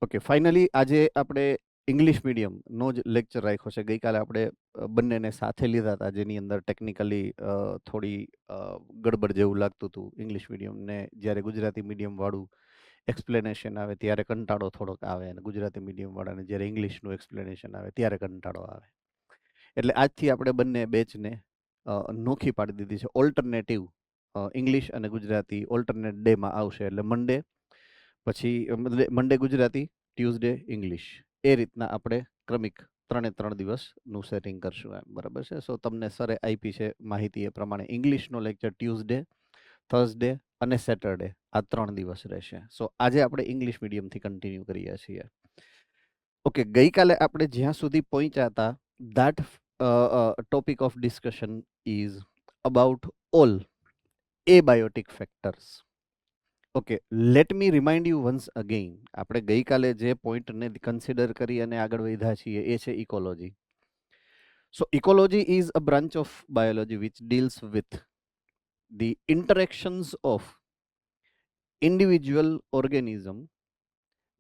Okay, finally આજે આપણે English મીડિયમનો જ લેક્ચર રાખ્યો છે. ગઈકાલે આપણે બંનેને સાથે લીધા હતા, જેની અંદર ટેકનિકલી થોડી ગડબડ જેવું લાગતું હતું. ઇંગ્લિશ મીડિયમને જ્યારે ગુજરાતી મીડિયમવાળું એક્સપ્લેનેશન આવે ત્યારે કંટાળો થોડોક આવે, અને ગુજરાતી મીડિયમવાળાને જ્યારે ઇંગ્લિશનું એક્સપ્લેનેશન આવે ત્યારે કંટાળો આવે. એટલે આજથી આપણે બંને બેચને નોખી પાડી દીધી છે. ઓલ્ટરનેટિવ ઇંગ્લિશ અને ગુજરાતી ઓલ્ટરનેટ ડેમાં આવશે. એટલે મંડે પછી મંડે ગુજરાતી, ટ્યુઝડે ઇંગ્લિશ, એ રીતના આપણે ક્રમિક 3 દિવસનું સેટિંગ કરશું એમ. બરાબર છે. સો તમને સરે આપી છે માહિતી એ પ્રમાણે ઇંગ્લિશનો લેક્ચર ટ્યુઝડે, થર્સડે અને સેટરડે, આ 3 દિવસ રહેશે. સો આજે આપણે ઇંગ્લિશ મીડિયમથી કન્ટિન્યુ કરીએ છીએ. ઓકે, ગઈકાલે આપણે જ્યાં સુધી પહોંચ્યા હતા, that topic of discussion is about all abiotic factors. Okay, let me remind you once again. આપણે ગઈકાલે જે પોઈન્ટને કન્સિડર કરી અને આગળ વધ્યા છીએ એ છે ecology. So ecology is a branch of biology which deals with the interactions of individual organism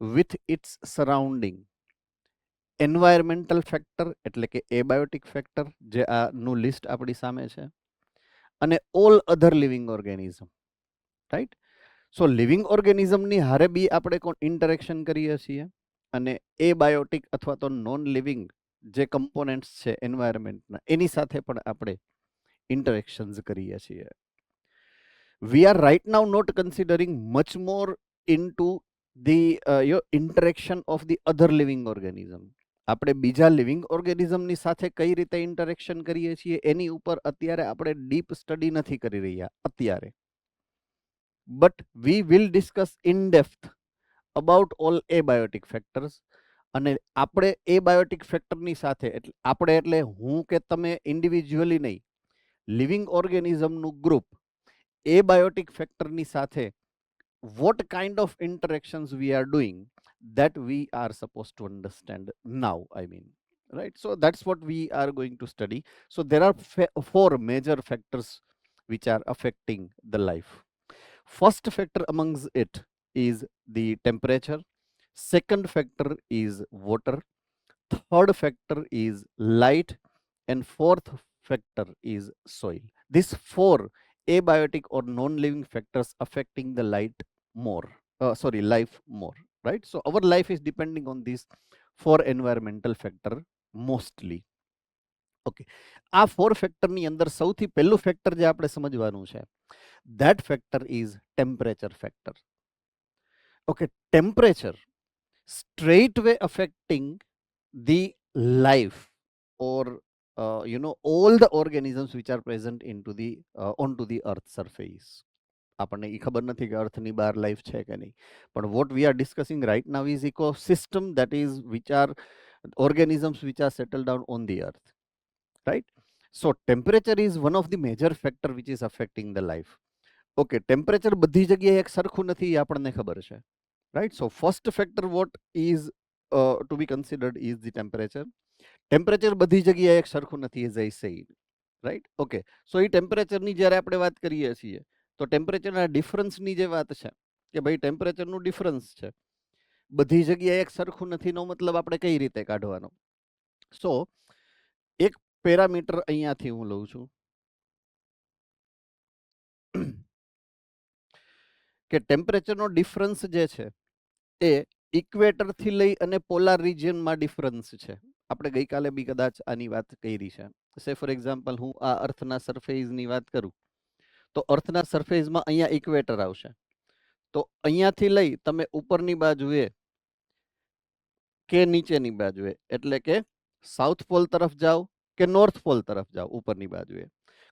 with its surrounding, environmental factor એટલે કે એબાયોટિક ફેક્ટર, જે આનું લિસ્ટ આપણી સામે છે, અને all other living organism. Right. So living ઓર્ગેનિઝમની હારે બી આપણે ઇન્ટરેક્શન કરીએ છીએ, અને એબાયોટિક અથવા તો નોન લિવિંગ જે કમ્પોનેન્ટ્સ છે એન્વાયરમેન્ટના, એની સાથે પણ આપણે ઇન્ટરેક્શન્સ કરીએ છીએ. We are right now not considering much more into the interaction of the other living organism. આપણે બીજા લિવિંગ ઓર્ગેનિઝમની સાથે કઈ રીતે ઇન્ટરેક્શન કરીએ છીએ એની ઉપર અત્યારે આપણે ડીપ સ્ટડી નથી કરી રહ્યા અત્યારે. But we will discuss in depth about all abiotic factors. અને આપણે એબાયોટિક ફેક્ટરની સાથે, આપણે એટલે હું કે તમે ઇન્ડિવિજ્યુઅલી નહીં, લિવિંગ ઓર્ગેનિઝમનું ગ્રુપ એબાયોટિક ફેક્ટરની સાથે what kind of interactions we are doing, that we are supposed to understand now, I mean, right? So that's what we are going to study. So there are 4 major factors which are affecting the life. First factor amongst it is the temperature. Second factor is water. Third factor is light. And fourth factor is soil. These 4 abiotic or non-living factors affecting the life more, right? So our life is depending on these 4 environmental factor mostly. Okay, આ 4 ફેક્ટરની અંદર સૌથી પહેલું factor જે આપણે સમજવાનું છે, that factor is temperature factor. Okay, temperature straightway affecting the life, or all the organisms which are present onto the earth surface. આપણને એ ખબર નથી કે અર્થની બહાર લાઈફ છે કે નહીં, પણ what we are discussing right now is ecosystem, that is which are organisms which are settled down on the earth, right? So temperature is one of the major factor which is affecting the life. Okay, temperature બધી જગ્યાએ એક સરખું નથી એ આપણને ખબર છે, right? So first factor what is to be considered is the temperature. Temperature બધી જગ્યાએ એક સરખું નથી, as I said, right? Okay, so એ ટેમ્પરેચરની જ્યારે આપણે વાત કરીએ છીએ તો ટેમ્પરેચરના ડિફરન્સની જે વાત છે કે ભાઈ ટેમ્પરેચરનું ડિફરન્સ છે, બધી જગ્યાએ એક સરખું નથી નો મતલબ આપણે કઈ રીતે કાઢવાનો? સો એક પેરામીટર અહીંયાથી હું લઉં છું કે ટેમ્પરેચરનો ડિફરન્સ જે છે એ ઇક્વેટરથી લઈ અને પોલાર રિજિયનમાં ડિફરન્સ છે. આપણે ગઈકાલે બી કદાચ આની વાત કરી છે. સે ફોર એક્ઝામ્પલ હું આ અર્થના સરફેસની વાત કરું તો અર્થના સરફેસમાં અહીંયા ઇક્વેટર આવશે, તો અહીંયાથી લઈ તમે ઉપરની બાજુએ કે નીચેની બાજુએ, એટલે કે સાઉથ પોલ તરફ જાઓ કે નોર્થ પોલ તરફ જાઓ, ઉપરની બાજુએ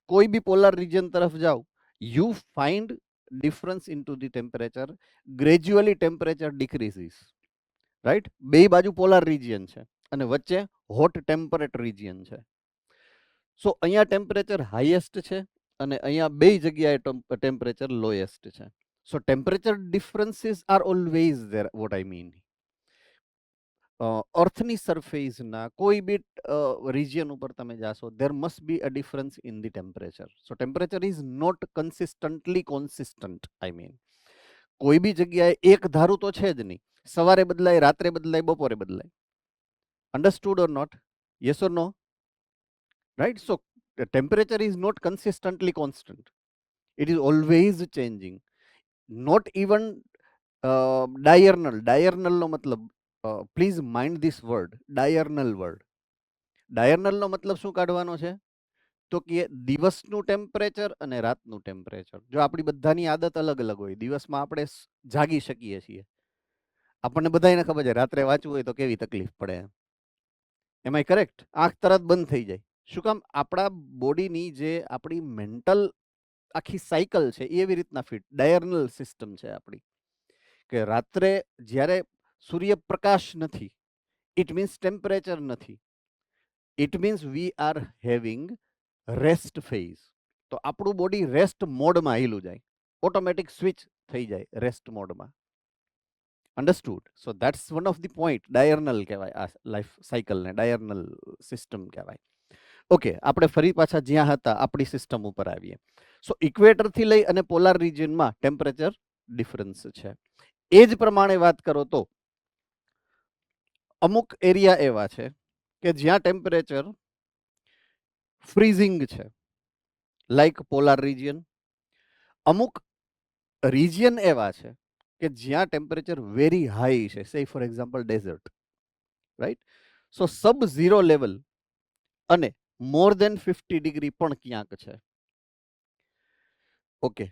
કોઈ બી પોલાર રિજિયન તરફ જાઓ, you find difference into the temperature. Gradually temperature decreases, right? બે બાજુ પોલાર રિજિયન છે અને વચ્ચે હોટ ટેમ્પરેટ રિજિયન છે. સો અહીંયા ટેમ્પરેચર હાઈએસ્ટ છે અને અહીંયા બે જગ્યાએ ટેમ્પરેચર લોએસ્ટ છે. So temperature differences are always there, what I mean. અર્થની સરફેસના કોઈ બી રિજિયન ઉપર તમે જાશો, there must be a difference in the temperature. So temperature is not consistently consistent, I mean. કોઈ બી જગ્યાએ એક ધારું તો છે જ નહીં. સવારે બદલાય, રાત્રે બદલાય, બપોરે બદલાય. Understood or not? Yes or no? Right? So temperature is not consistently constant. It is always changing. Not even diurnal. Diurnal નો મતલબ, please mind this word, diurnal word. Diurnal નો મતલબ શું કાઢવાનો છે? તો કે દિવસનું ટેમ્પરેચર અને રાતનું ટેમ્પરેચર. જો આપણી બધાની આદત અલગ અલગ હોય, દિવસમાં આપણે જાગી શકીએ છીએ, આપણને બધાને ખબર છે રાત્રે વાંચવું હોય તો કેવી તકલીફ પડે. એમ આઈ કરેક્ટ? આંખ તરત બંધ થઈ જાય. શું કામ? આપણા બોડીની જે આપણી મેન્ટલ આખી સાયકલ છે એવી રીતના ફિટ ડાયર્નલ સિસ્ટમ છે આપણી, કે રાત્રે જ્યારે સૂર્યપ્રકાશ નથી, ઇટ મીન્સ ટેમ્પરેચર નથી, it means we are having rest phase. તો આપણું બોડી રેસ્ટ મોડમાં હીલું જાય, ઓટોમેટિક સ્વિચ થઈ જાય રેસ્ટ મોડમાં. Understood? So that's one of the point. Diurnal કહેવાય આ લાઈફ સાયકલને, ડાયર્નલ સિસ્ટમ કહેવાય. ઓકે, આપણે ફરી પાછા જ્યાં હતા આપણી સિસ્ટમ ઉપર આવીએ. સો ઇક્વેટરથી લઈ અને પોલાર રિજિયનમાં ટેમ્પરેચર ડિફરન્સ છે. એ જ પ્રમાણે વાત કરો તો અમુક એરિયા એવા છે કે જ્યાં ટેમ્પરેચર ફ્રીઝિંગ છે, લાઈક પોલાર રિજિયન. અમુક રિજિયન એવા છે કે જ્યાં ટેમ્પરેચર વેરી હાઈ છે, say for example desert, right? So sub zero level અને મોર દેન 50 ડિગ્રી પણ ક્યાંક છે. ઓકે,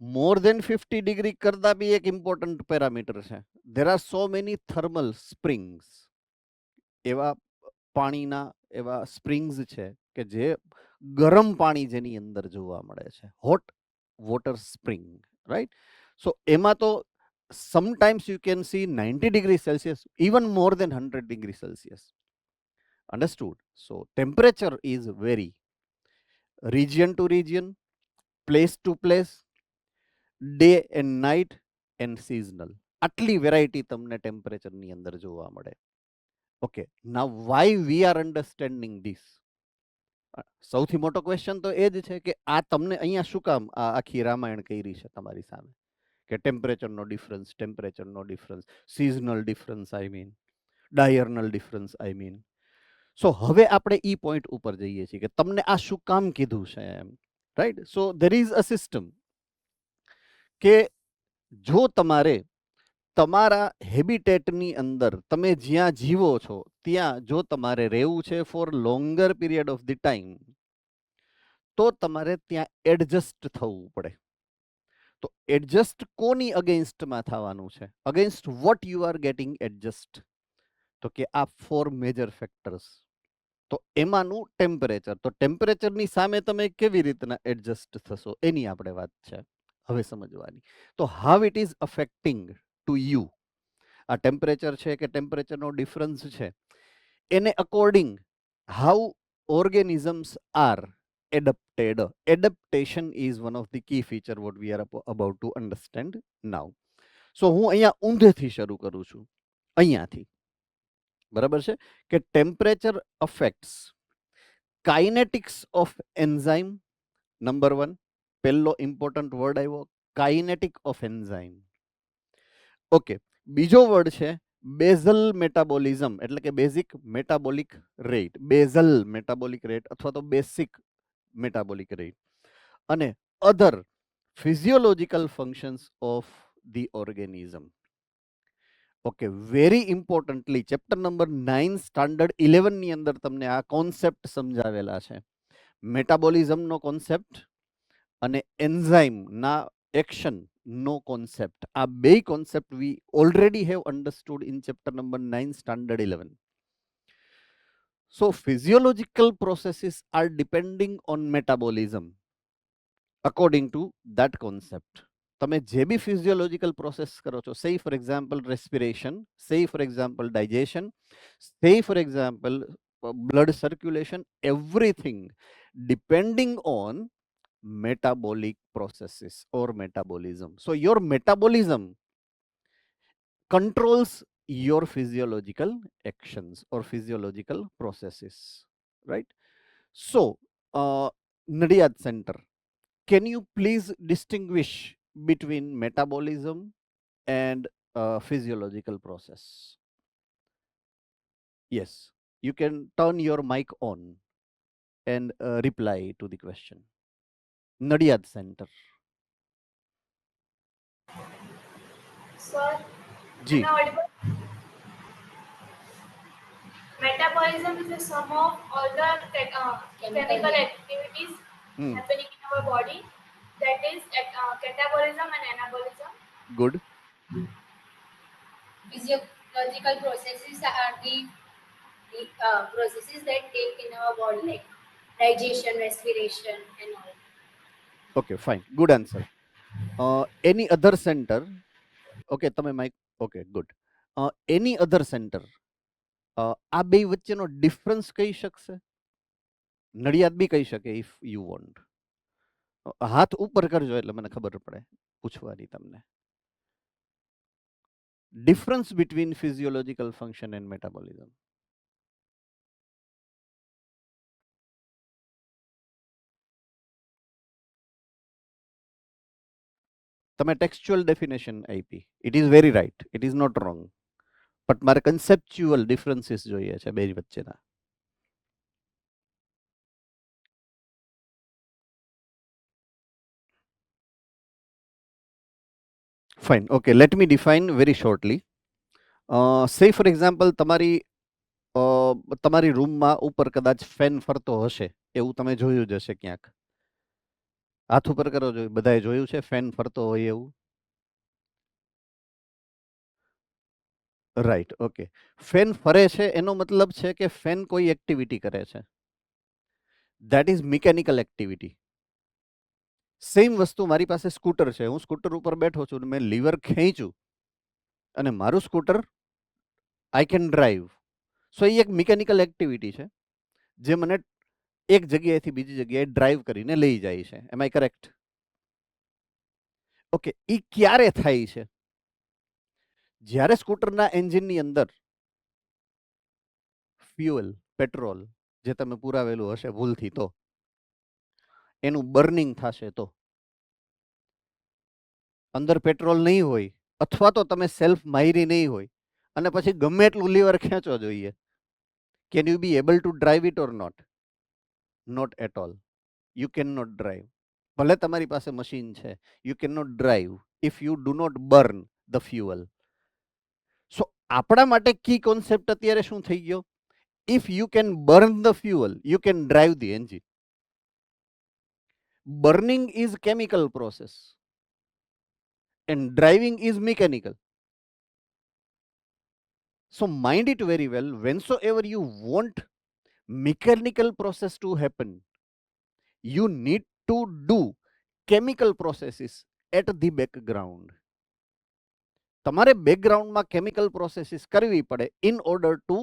મોર દેન 50 ડિગ્રી કરતા બી એક ઇમ્પોર્ટન્ટ પેરામીટર છે. There are so many thermal springs. એવા પાણીના એવા સ્પ્રિંગ્સ છે કે જે ગરમ પાણી જેની અંદર જોવા મળે છે, હોટ વોટર સ્પ્રિંગ, રાઈટ? સો એમાં તો sometimes you can see 90 degrees Celsius, even more than 100 degrees Celsius. Understood? So temperature is vary region to region, place to place, day and night and seasonal. આટલી variety તમને ટેમ્પરેચરની અંદર જોવા મળે. Okay, now why we are understanding this? સૌથી મોટો question તો એ જ છે કે આ તમને અહીંયા શું કામ આ આખી રામાયણ કરી છે તમારી સામે, કે ટેમ્પરેચરનો ડિફરન્સ, ટેમ્પરેચરનો difference, seasonal difference, I mean diurnal difference, I mean. સો હવે આપણે ઈ પોઈન્ટ ઉપર જઈએ છીએ કે તમને આ શું કામ કીધું છે એમ, right? So there is a system કે જો તમારે તમારા હેબિટેટની અંદર, તમે જ્યાં જીવો છો ત્યાં જો તમારે રહેવું છે for longer period of the time, તો તમારે ત્યાં એડજસ્ટ થવું પડે. તો એડજસ્ટ કોની અગેન્સ્ટમાં થવાનું છે? Against what you are getting adjust? તો કે આ 4 મેજર ફેક્ટર્સ. તો એમાંનું ટેમ્પરેચર. તો ટેમ્પરેચરની સામે તમે કેવી રીતના એડજસ્ટ થશો એની આપણે વાત છે હવે સમજવાની. તો how it is affecting to you. આ ટેમ્પરેચર છે કે ટેમ્પરેચરનો ડિફરન્સ છે, એને according how organisms are adapted. Adaptation is one of the key feature what we are about to understand now. So હું અહીંયા ઊંધેથી શરૂ કરું છું, અહીંયાથી. બરાબર છે કે temperature affects kinetics of enzyme. Number 1, પહેલો ઇમ્પોર્ટન્ટ વર્ડ આવ્યો, કાઇનેટિક ઓફ એન્ઝાઇમ. ઓકે, બીજો વર્ડ છે બેઝલ મેટાબોલિઝમ, એટલે કે basic metabolic rate. Basal metabolic rate અથવા તો બેસિક metabolic rate, અને other physiological functions of the organism. Okay, very importantly chapter number 9 standard 11 ની અંદર તમને આ કોન્સેપ્ટ સમજાવેલા છે. મેટાબોલિઝમ નો કોન્સેપ્ટ અને એન્ઝાઇમ ના એક્શન નો કોન્સેપ્ટ. આ બે concept we already have understood in chapter number 9 standard 11. So physiological processes are depending on metabolism according to that concept. તમે જે બી ફિઝિયોલોજિકલ પ્રોસેસ કરો છો, સે ફોર એક્ઝામ્પલ રેસ્પિરેશન, સે ફોર એક્ઝામ્પલ ડાયજેશન, સે for example blood circulation, everything depending on metabolic processes or metabolism. So your metabolism controls your physiological actions or physiological processes, right? So Nadiad Center, can you please distinguish between metabolism and physiological process. Yes, you can turn your mic on and reply to the question. Nadiad Center. Sir, am Ji. I audible? Metabolism is the sum of all the chemical activities Hmm. happening in our body. That is catabolism and anabolism. Good. Physiological processes are the processes that take in our body, like digestion, respiration, and all. Okay, fine. Good answer. Any other center? Okay, તમે mic. Okay, good. Any other center? આ બે વચ્ચેનો difference કહી શકશે? નડિયાદ બી કહી શકે if you want. હાથ ઉપર કરજો એટલે મને ખબર પડે પૂછવાની તમને. Difference between physiological function and metabolism. તમે ટેક્સ્ચ્યુઅલ ડેફિનેશન આપી. It is very right. It is not wrong. But મારે કન્સેપ્ચ્યુઅલ ડિફરન્સીસ જોઈએ છે બે વચ્ચેના. Fine. Okay, let me define very shortly. Say for example તમારી રૂમમાં ઉપર કદાચ ફેન ફરતો હશે એવું તમે જોયું જ હશે ક્યાંક. હાથ ઉપર કરો, જોઈએ બધાએ જોયું છે ફેન ફરતો હોય એવું? રાઈટ. ઓકે, ફેન ફરે છે એનો મતલબ છે કે ફેન કોઈ એક્ટિવિટી કરે છે. That is mechanical activity. Same વસ્તુ મારી પાસે સ્કૂટર છે, હું સ્કૂટર ઉપર બેઠો છું, મેં લીવર ખેંચ્યું અને મારું સ્કૂટર આઈ કેન ડ્રાઈવ. સો એ એક મિકેનિકલ એક્ટિવિટી છે જે મને એક જગ્યાએથી બીજી જગ્યાએ ડ્રાઈવ કરીને લઈ જાય છે. એમ આઈ કરેક્ટ? ઓકે, એ ક્યારે થાય છે? જ્યારે સ્કૂટરના એન્જિનની અંદર ફ્યુઅલ, પેટ્રોલ જે તમે પુરાવેલું હશે ભૂલથી તો એનું બર્નિંગ થશે તો. અંદર પેટ્રોલ નહીં હોય અથવા તો તમે સેલ્ફ માહિરી નહીં હોય અને પછી ગમે એટલું લીવર ખેંચો જોઈએ, can you be able to drive it or not? Not at all. You can not drive. ભલે તમારી પાસે મશીન છે, you can not drive if you do not burn the fuel. So આપણા માટે કી કોન્સેપ્ટ અત્યારે શું થઈ ગયો? If you can burn the fuel, you can drive the engine. Burning is chemical process and driving is mechanical. So mind it very well. Whensoever you want mechanical process to happen, you need to do chemical processes at the background. તમારે બેકગ્રાઉન્ડમાં chemical processes કરવી પડે in order to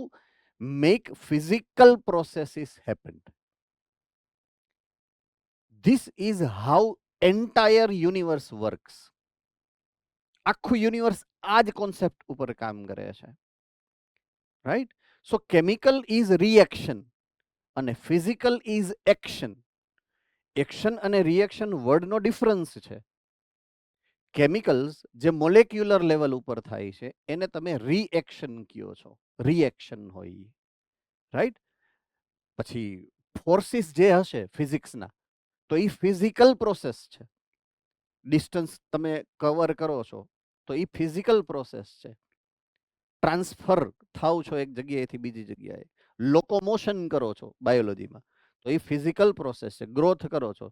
make physical processes happen. This is how entire universe works. આખું universe આ જ concept ઉપર કામ કરે છે. Right? So chemical is reaction અને ફિઝિકલ ઇઝ એક્શન. એક્શન અને રિએક્શન વર્ડનો ડિફરન્સ છે. કેમિકલ્સ જે મોલેક્યુલર લેવલ ઉપર થાય છે એને તમે રિએક્શન કહો છો, રિએક્શન હોય. રાઈટ? પછી ફોર્સિસ જે હશે ફિઝિક્સના તો એ ફિઝિકલ પ્રોસેસ છે. ડિસ્ટન્સ તમે કવર કરો છો તો એ ફિઝિકલ પ્રોસેસ છે. ટ્રાન્સફર થાવ છો એક જગ્યાએથી બીજી જગ્યાએ, લોકોમોશન કરો છો બાયોલોજીમાં તો એ ફિઝિકલ પ્રોસેસ છે. ગ્રોથ કરો છો,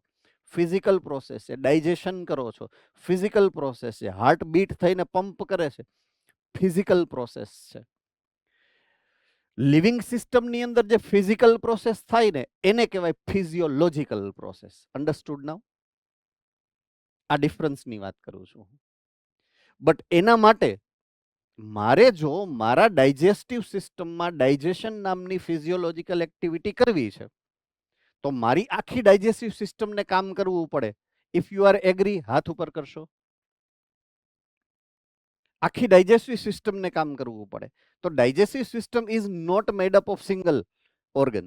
ફિઝિકલ પ્રોસેસ છે. ડાયજેશન કરો છો, ફિઝિકલ પ્રોસેસ છે. હાર્ટ બીટ થઈને પંપ કરે છે, ફિઝિકલ પ્રોસેસ છે. લિવિંગ સિસ્ટમની અંદર જે ફિઝિકલ પ્રોસેસ થાય ને એને કહેવાય ફિઝિયોલોજિકલ પ્રોસેસ. અન્ડરસ્ટુડ નાઉ? આ ડિફરન્સની વાત કરું છું. બટ એના માટે મારે જો મારા ડાયજેસ્ટિવ સિસ્ટમમાં ડાયજેશન નામની ફિઝિયોલોજિકલ એક્ટિવિટી કરવી છે તો મારી આખી ડાયજેસ્ટિવ સિસ્ટમને કામ કરવું પડે. ઇફ યુ આર એગ્રી, હાથ ઉપર કરશો. આખી ડાયજેસ્ટિવ સિસ્ટમને કામ કરવું પડે. તો digestive system is not made up of single organ.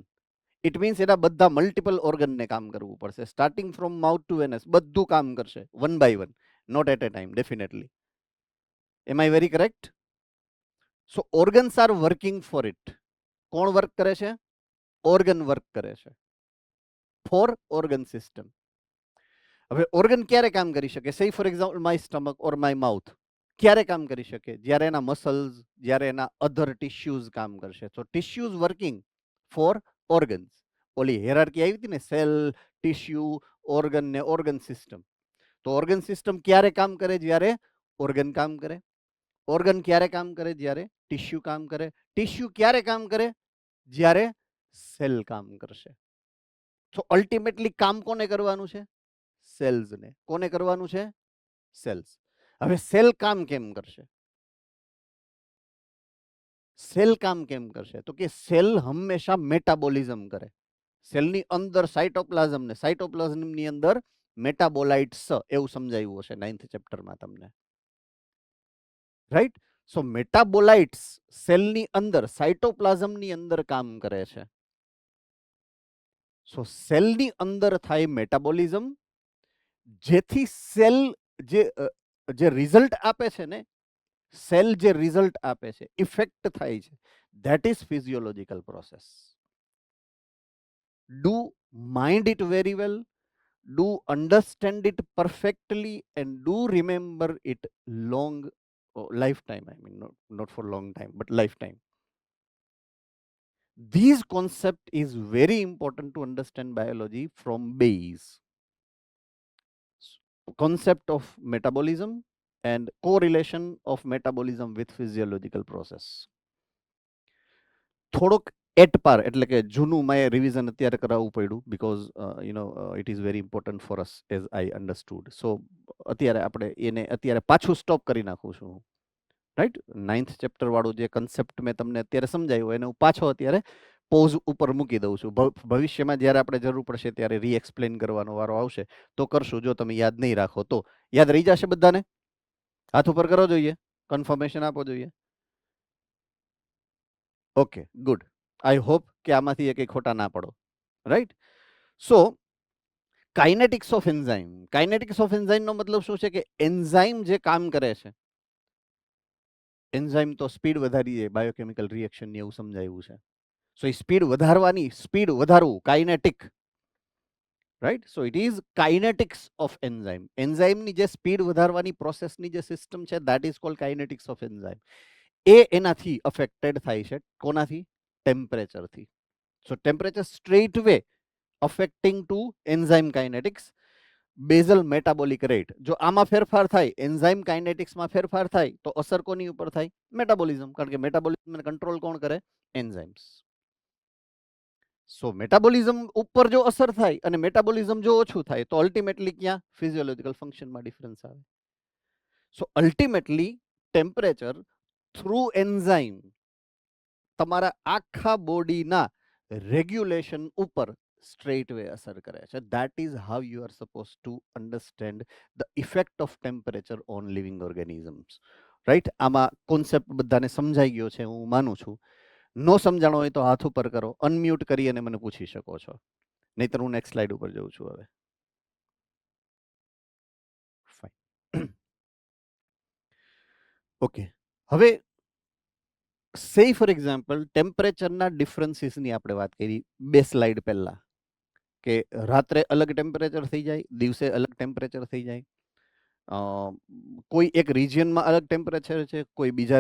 It means એના બધા મલ્ટિપલ ઓર્ગનને કામ કરવું પડશે. Starting from mouth to anus બધું કામ કરશે one by one, not at a time, definitely. Am I very correct? So organs are working for it. કોણ વર્ક કરે છે? ઓર્ગન વર્ક કરે છે ફોર ઓર્ગન સિસ્ટમ. હવે ઓર્ગન ક્યારે કામ કરી શકે? Say for example my stomach or my mouth ક્યારે કામ કરી શકે? જ્યારે એના મસલ્સ, જ્યારે એના અધર ટિશ્યુઝ કામ કરશે. તો ટિશ્યુઝ વર્કિંગ ફોર ઓર્ગન્સ. ઓલી હેરાર્કી આવી હતી ને, સેલ, ટિશ્યુ, ઓર્ગન ને ઓર્ગન સિસ્ટમ. તો ઓર્ગન સિસ્ટમ ક્યારે કામ કરે? જ્યારે ઓર્ગન કામ કરે. ઓર્ગન ક્યારે કામ કરે? જ્યારે ટિશ્યુ કામ કરે. ટિશ્યુ ક્યારે કામ કરે? જ્યારે સેલ કામ કરશે. તો અલ્ટિમેટલી કામ કોને કરવાનું છે? સેલ્સને. કોને કરવાનું છે? સેલ્સ. હવે સેલ કામ કેમ કરશે? સેલ કામ કેમ કરશે? તો કે સેલ હંમેશા મેટાબોલિઝમ કરે. સેલની અંદર સાઇટોપ્લાઝમ ને સાઇટોપ્લાઝમની અંદર મેટાબોલાઇટ્સ, એવું સમજાવ્યું હશે 9th ચેપ્ટરમાં તમને. રાઈટ? સો મેટાબોલાઇટ્સ સેલની અંદર સાઇટોપ્લાઝમની અંદર કામ કરે છે. સો સેલની અંદર થાય મેટાબોલિઝમ, જેથી સેલ જે રિઝલ્ટ આપે છે ને, સેલ જે રિઝલ્ટ આપે છે, ઇફેક્ટ થાય છે, that is physiological process. Do mind it very well, do understand it perfectly, and do remember it long lifetime. I mean, not for long time, but lifetime. These concept is very important to understand biology from base. Concept of metabolism and correlation of metabolism with physiological process. થોડોક at par, એટલે કે જૂનું મેં revision અત્યારે કરાવવું પડ્યું because it is very important for us as I understood. So અત્યારે આપણે એને અત્યારે પાછું સ્ટોપ કરી નાખું છું. રાઈટ? 9th ચેપ્ટર વાળું જે કન્સેપ્ટ મેં તમને અત્યારે સમજાવ્યું એને હું પાછો અત્યારે પોઝ ઉપર મૂકી દઉં છું. ભવિષ્યમાં જ્યારે આપણે જરૂર પડશે ત્યારે રીએક્સપ્લેન કરવાનો વારો આવશે તો કરશું. જો તમે યાદ નહીં રાખો તો યાદ રહી જશે બધાને? હાથ ઉપર કરો જોઈએ, કન્ફર્મેશન આપો જોઈએ. Okay, good. આઈ હોપ કે આમાંથી એક ખોટા ના પડો. Right? So kinetics of enzyme. Kinetics of એન્ઝાઇમનો મતલબ શું છે? કે એન્ઝાઇમ જે કામ કરે છે, એન્ઝાઇમ તો સ્પીડ વધારી દે બાયોકેમિકલ રિએક્શનની, એવું સમજાવ્યું છે. સો એ સ્પીડ વધારવાની, સ્પીડ વધારવું, kinetic. Right? So it is kinetics of enzyme. એન્ઝાઇમની જે સ્પીડ વધારવાની પ્રોસેસની જે સિસ્ટમ છે, that is called kinetics of enzyme. એ એનાથી અફેક્ટેડ થાય છે. કોનાથી? ટેમ્પરેચરથી. So temperature straight way affecting to enzyme kinetics. Basal metabolic rate. જો આમાં ફેરફાર થાય, એન્ઝાઇમ કાઇનેટિક્સમાં ફેરફાર થાય, તો અસર કોની ઉપર થાય? મેટાબોલિઝમ. કારણ કે મેટાબોલિઝમને કંટ્રોલ કોણ કરે? એન્ઝાઇમ્સ. સો મેટાબોલિઝમ ઉપર જો અસર થાય અને મેટાબોલિઝમ જો ઓછું થાય તો અલ્ટિમેટલી ક્યાં? ફિઝિયોલોજીકલ ફંક્શનમાં ડિફરન્સ આવે. સો અલ્ટિમેટલી ટેમ્પરેચર થ્રુ એન્ઝાઇમ તમારા આખા બોડીના રેગ્યુલેશન ઉપર સ્ટ્રેટ વે અસર કરે છે. That is how you are suppose to understand the effect of temperature on living organisms. Right? આમાં કોન્સેપ્ટ બધાને સમજાઈ ગયો છે હું માનું છું. નો સમજાણો હોય તો હાથ ઉપર કરો, અનમ્યુટ કરી અને મને પૂછી શકો છો. નહીતર હું નેક્સ્ટ સ્લાઇડ ઉપર જઉં છું હવે. ફાઇન. ઓકે, હવે સે ફોર એક્ઝામ્પલ ટેમ્પરેચરના ડિફરન્સીસની આપણે વાત કરી 2 સ્લાઇડ પહેલા, કે રાત્રે અલગ ટેમ્પરેચર થઈ જાય, દિવસે અલગ ટેમ્પરેચર થઈ જાય. કોઈ એક રિજિયનમાં અલગ ટેમ્પરેચર છે, કોઈ બીજા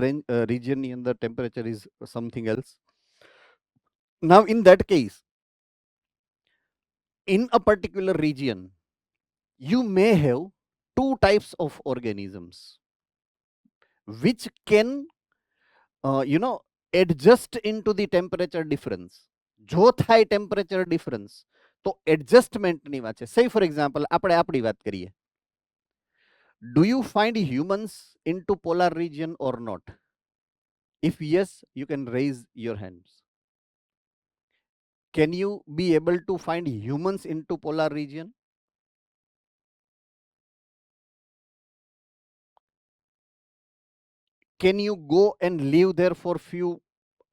રિજિયનની અંદર temperature is something else. Now in that case, in a particular region, you may have 2 types of organisms which can adjust into the temperature difference. જો થાય ટેમ્પરેચર ડિફરન્સ તો એડજસ્ટમેન્ટની વાત છે. સે ફોર એક્ઝામ્પલ આપણે આપણી વાત કરીએ. Do you find humans into polar region or not? If yes, you can raise your hands. Can you be able to find humans into polar region? Can you go and live there for few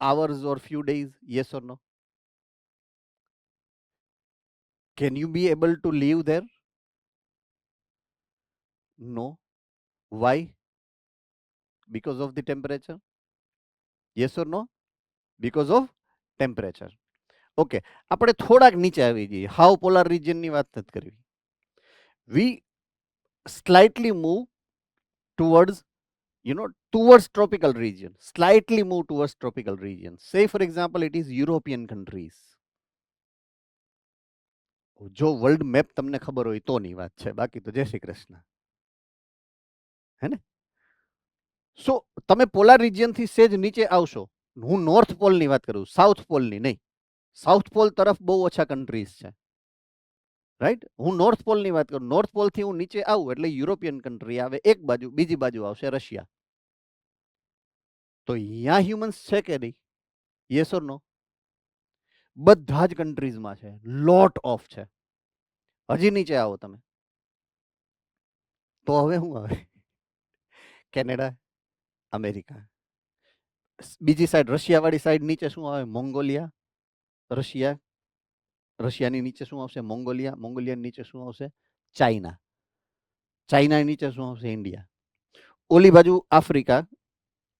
hours or few days? Yes or no? Can you be able to live there? No. Why? because of the temperature? Yes or no? Because of temperature. Okay, આપણે થોડાક નીચે આવી જઈએ. How polar રિજિયનની વાત નથી કરવી. We slightly move towards towards tropical region, slightly move towards tropical region. Say for example it is European countries. જો world map તમને ખબર હોય તોની વાત છે, બાકી તો જય શ્રી કૃષ્ણ, હે ને? સો તમે પોલાર રિજિયન થી સેજ નીચે આવશો, હું નોર્થ પોલ ની વાત કરું, સાઉથ પોલ ની નહીં. સાઉથ પોલ તરફ બહુ ઓછા કન્ટ્રીઝ છે, રાઈટ? હું નોર્થ પોલ ની વાત કરું. નોર્થ પોલ થી હું નીચે આવું એટલે યુરોપિયન કન્ટ્રી આવે એક બાજુ, બીજી બાજુ આવશે રશિયા. તો અહીંયા હ્યુમન્સ છે કે નહીં? યસ ઓર નો? બધા જ કન્ટ્રીઝમાં છે, લોટ ઓફ છે. હજી નીચે આવો તમે તો હવે શું આવે? Canada, America. બીજી સાઈડ રશિયા વાળી સાઈડ નીચે શું આવે? મોંગોલિયા. રશિયા, રશિયાની નીચે શું આવશે? મોંગોલિયા. મોંગોલિયાની નીચે શું આવશે? ચાઇના. ચાઇનાની નીચે શું આવશે? ઇન્ડિયા. ઓલી બાજુ આફ્રિકા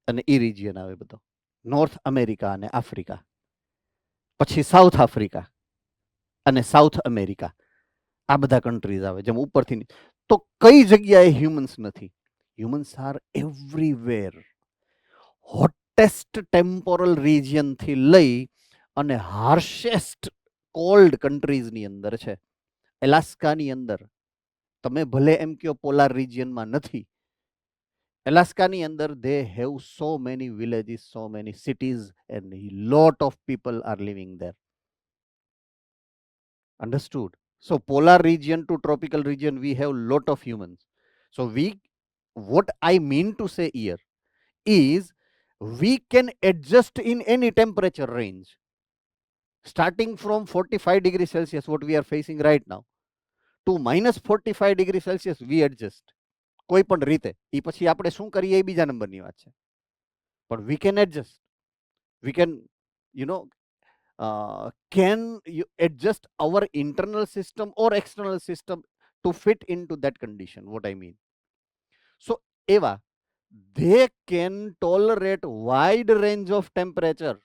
અને ઈ રિજિયન આવે બધો, નોર્થ અમેરિકા અને આફ્રિકા. પછી સાઉથ આફ્રિકા અને સાઉથ અમેરિકા. આ બધા કન્ટ્રીઝ આવે જેમ ઉપરથી. તો કઈ જગ્યાએ હ્યુમન્સ નથી? Humans are everywhere. Hottest temporal region થી લઈ અને હાર્શેસ્ટ કોલ્ડ કન્ટ્રીઝની અંદર છે. એલાસ્કાની અંદર તમે ભલે એમ કયો પોલાર રિજિયનમાં નથી, એલાસ્કાની અંદર they have so many villages, so many cities and a lot of people are living there. Understood? So polar region to tropical region we have lot of humans. So what I mean to say here is we can adjust in any temperature range starting from 45 degrees Celsius what we are facing right now to minus 45 degrees Celsius we adjust કોઈ પણ રીતે. એ પછી આપણે શું કરીએ એ બીજા નંબરની વાત છે, પણ we can adjust. We can, can you adjust our internal system or external system to fit into that condition? What I mean. So Eva, they can tolerate wide range of temperature.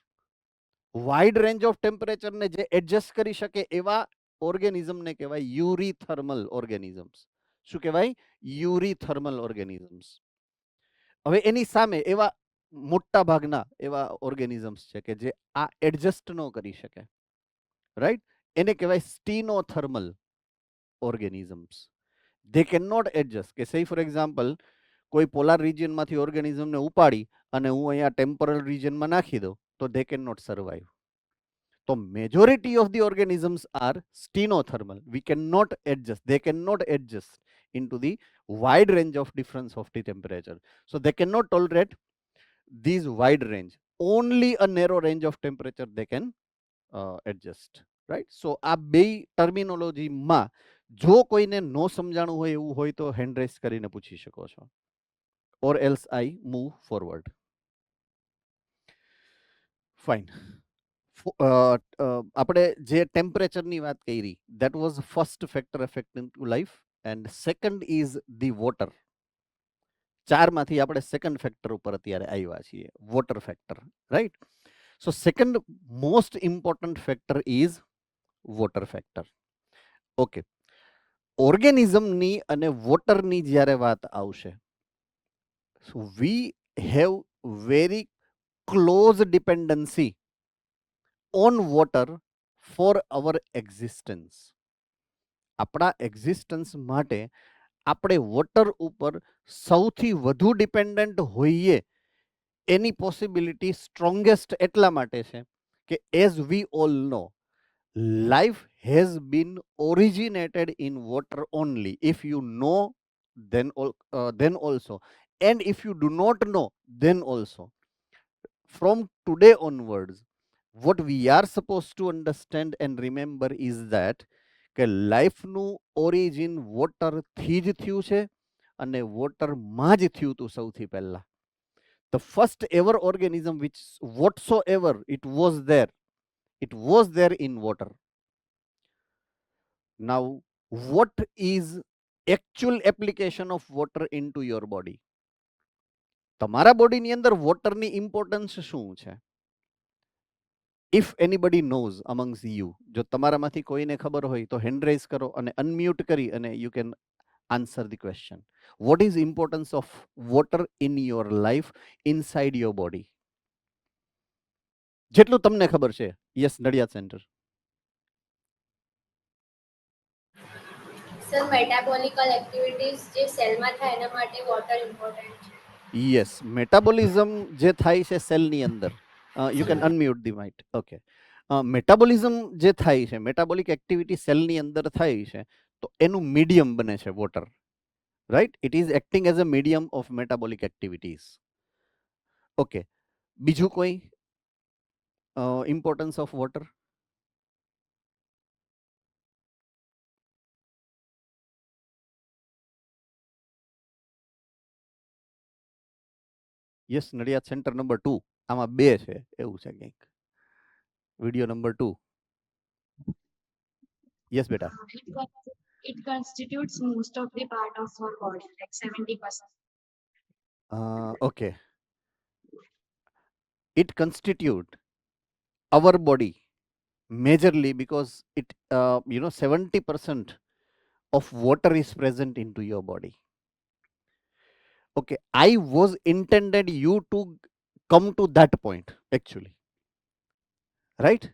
Wide range of temperature ને જે adjust કરી શકે એવા organism ને કહેવાય યુરીથર્મલ organisms. શું કહેવાય? યુરીથર્મલ organisms. હવે એની સામે એવા મોટા ભાગના એવા ઓર્ગેનિઝમ્સ છે કે જે આ એડજસ્ટ ન કરી શકે, રાઈટ? એને કહેવાય stenothermal organisms. They can not adjust. કે સે ફોર એક્ઝામ્પલ કોઈ પોલાર રિજિયનમાંથી ઓર્ગેનિઝમને ઉપાડી અને હું અહીંયા ટેમ્પરલ રિજિયનમાં નાખી દઉં તો they cannot survive. So majority of the organisms are stenothermal. We cannot adjust. They cannot adjust into the wide range of difference of the temperature. So they cannot tolerate these wide range. Only a narrow range of temperature they can adjust. Right? So આ બે terminology માં જો કોઈને નો સમજાણું હોય એવું હોય તો હેન્ડ રેસ કરીને પૂછી શકો છો. Or else I move forward. Fine. આપણે જે ટેમ્પરેચરની વાત કરી, that was first factor affecting to life, and second is the water. ચારમાંથી આપણે સેકન્ડ ફેક્ટર ઉપર અત્યારે આવ્યા છીએ, water factor, right? So second most important factor is water factor. Okay, ઓર્ગેનિઝમની અને વોટરની જ્યારે વાત આવશે, so we have very close dependency on water for our existence. આપણા એક્ઝિસ્ટન્સ માટે આપણે વોટર ઉપર સૌથી વધુ ડિપેન્ડન્ટ હોઈએ એની પોસિબિલિટી સ્ટ્રોંગેસ્ટ એટલા માટે છે કે as we all know, life has been originated in water only. If you know, then also, and if you do not know, then also. From today onwards, what we are supposed to understand and remember is that કે લાઈફનું origin વોટરથી જ થયું છે અને વોટરમાં જ થયું હતું સૌથી પહેલા. The first ever organism which whatsoever it was there in water. Now what is actual application of water into your body? તમારા બોડીની અંદર વોટરની ઇમ્પોર્ટન્સ શું છે? ઇફ એનીબડી નોઝ અમંગ્સ યુ, જો તમારામાંથી કોઈને ખબર હોય તો હેન્ડ રેઝ કરો અને અનમ્યુટ કરી અને you can answer the question. What is importance of water in your life inside your body? જેટલું તમને ખબર છે. Yes, Nadiad centre. Sir metabolical activities જે સેલમાં થાય એના માટે વોટર ઇમ્પોર્ટન્ટ છે. યસ, મેટાબોલિઝમ જે થાય છે સેલની અંદર, you can unmute the mic. Okay, metabolism જે થાય છે, મેટાબોલિક એક્ટિવિટી સેલની અંદર થાય છે, તો એનું મીડિયમ બને છે water. Right, it is acting as a medium of metabolic activities. Okay, બીજું કોઈ importance of water? Yes, Nadiad centre number 2. આમાં 2 છે એવું છે કંઈક. Video number 2. યસ બેટા. It constitutes most of the part of our body, like 70%. Okay. It constitute our body majorly because it 70% of water is present into your body. Okay, I was intended you to come to that point actually, right?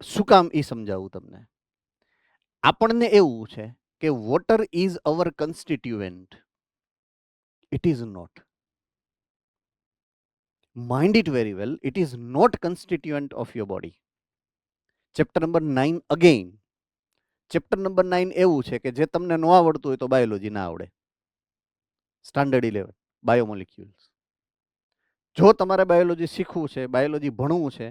શું કામ એ સમજાવું તમને. આપણને એવું છે કે water is our constituent. It is not. Mind it very well, it is not constituent of your body. Chapter number 9 again. Chapter number 9 એવું છે કે જે તમને ન આવડતું હોય તો બાયોલોજી ના આવડે. સ્ટાન્ડર્ડ 11 બાયોમોલિક્યુલ્સ. જો તમારે બાયોલોજી શીખવું છે, બાયોલોજી ભણવું છે,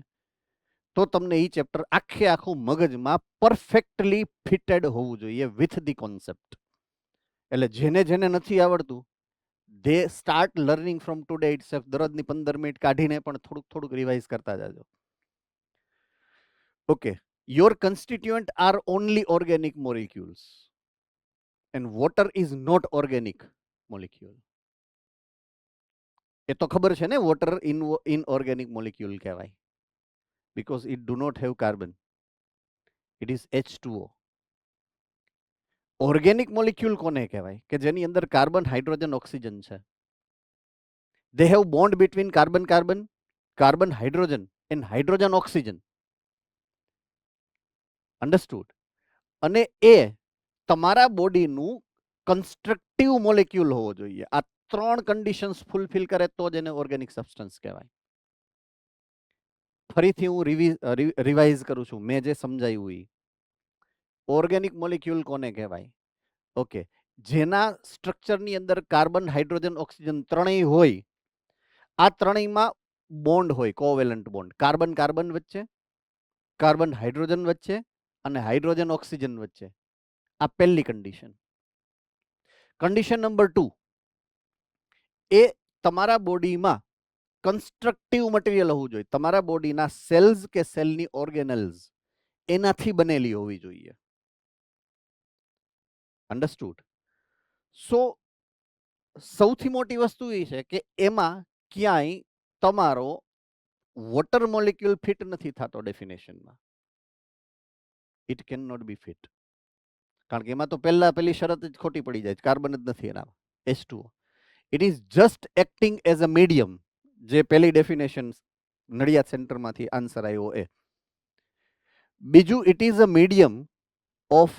તો તમને એ ચેપ્ટર આખે આખું મગજમાં પરફેક્ટલી ફિટેડ હોવું જોઈએ વિથ ધી કોન્સેપ્ટ. એટલે જેને જેને નથી આવડતું they start learning from today itself. દરરોજની 15 minute કાઢીને પણ થોડુંક થોડુંક રિવાઇઝ કરતા જાજો. Okay, your constituent are only organic molecules and water is not organic molecule. એ તો ખબર છે ને, વોટર ઇનઓર્ગેનિક મોલિક્યુલ કહેવાય because it do not have carbon. It is H2O. Organic molecule કોને કહેવાય કે જેની અંદર કાર્બન, હાઇડ્રોજન, ઓક્સિજન છે. They have bond between carbon carbon, carbon hydrogen and hydrogen oxygen. Understood? અને એ તમારા બોડીનું કન્સ્ટ્રક્ટિવ મોલેક્યુલ હોવો જોઈએ. આ 3 કન્ડિશન્સ ફૂલફિલ કરે તો જ એને ઓર્ગેનિક સબસ્ટન્સ કહેવાય. ફરીથી હું રિવાઇઝ કરું છું મેં જે સમજાવ્યું એ. ઓર્ગેનિક મોલેક્યુલ કોને કહેવાય? ઓકે, જેના સ્ટ્રક્ચરની અંદર કાર્બન, હાઇડ્રોજન, ઓક્સિજન ત્રણેય હોય. આ ત્રણેયમાં બોન્ડ હોય, કોવેલન્ટ બોન્ડ. કાર્બન કાર્બન વચ્ચે, કાર્બન હાઇડ્રોજન વચ્ચે અને હાઇડ્રોજન ઓક્સિજન વચ્ચે. આ પહેલી કન્ડિશન. કન્ડિશન નંબર 2, એ તમારા બોડીમાં કન્સ્ટ્રક્ટિવ મટીરિયલ હોવું જોઈએ. તમારા બોડીના સેલ્સ કે સેલની ઓર્ગેનલ્સ એનાથી બનેલી હોવી જોઈએ. અન્ડરસ્ટુડ? સો સૌથી મોટી વસ્તુ એ છે કે એમાં ક્યાંય તમારો વોટર મોલિક્યુલ ફિટ નથી થતો ડેફિનેશનમાં. It can not be fit. કારણ કે એમાં તો પેલી શરત જ ખોટી પડી જાય, કાર્બન જ નથી એનામાં, H2O. It is just acting as a medium. જે પહેલી ડેફિનેશન નડિયાદ સેન્ટરમાંથી આન્સર આવ્યો એ. બીજું, it is a medium of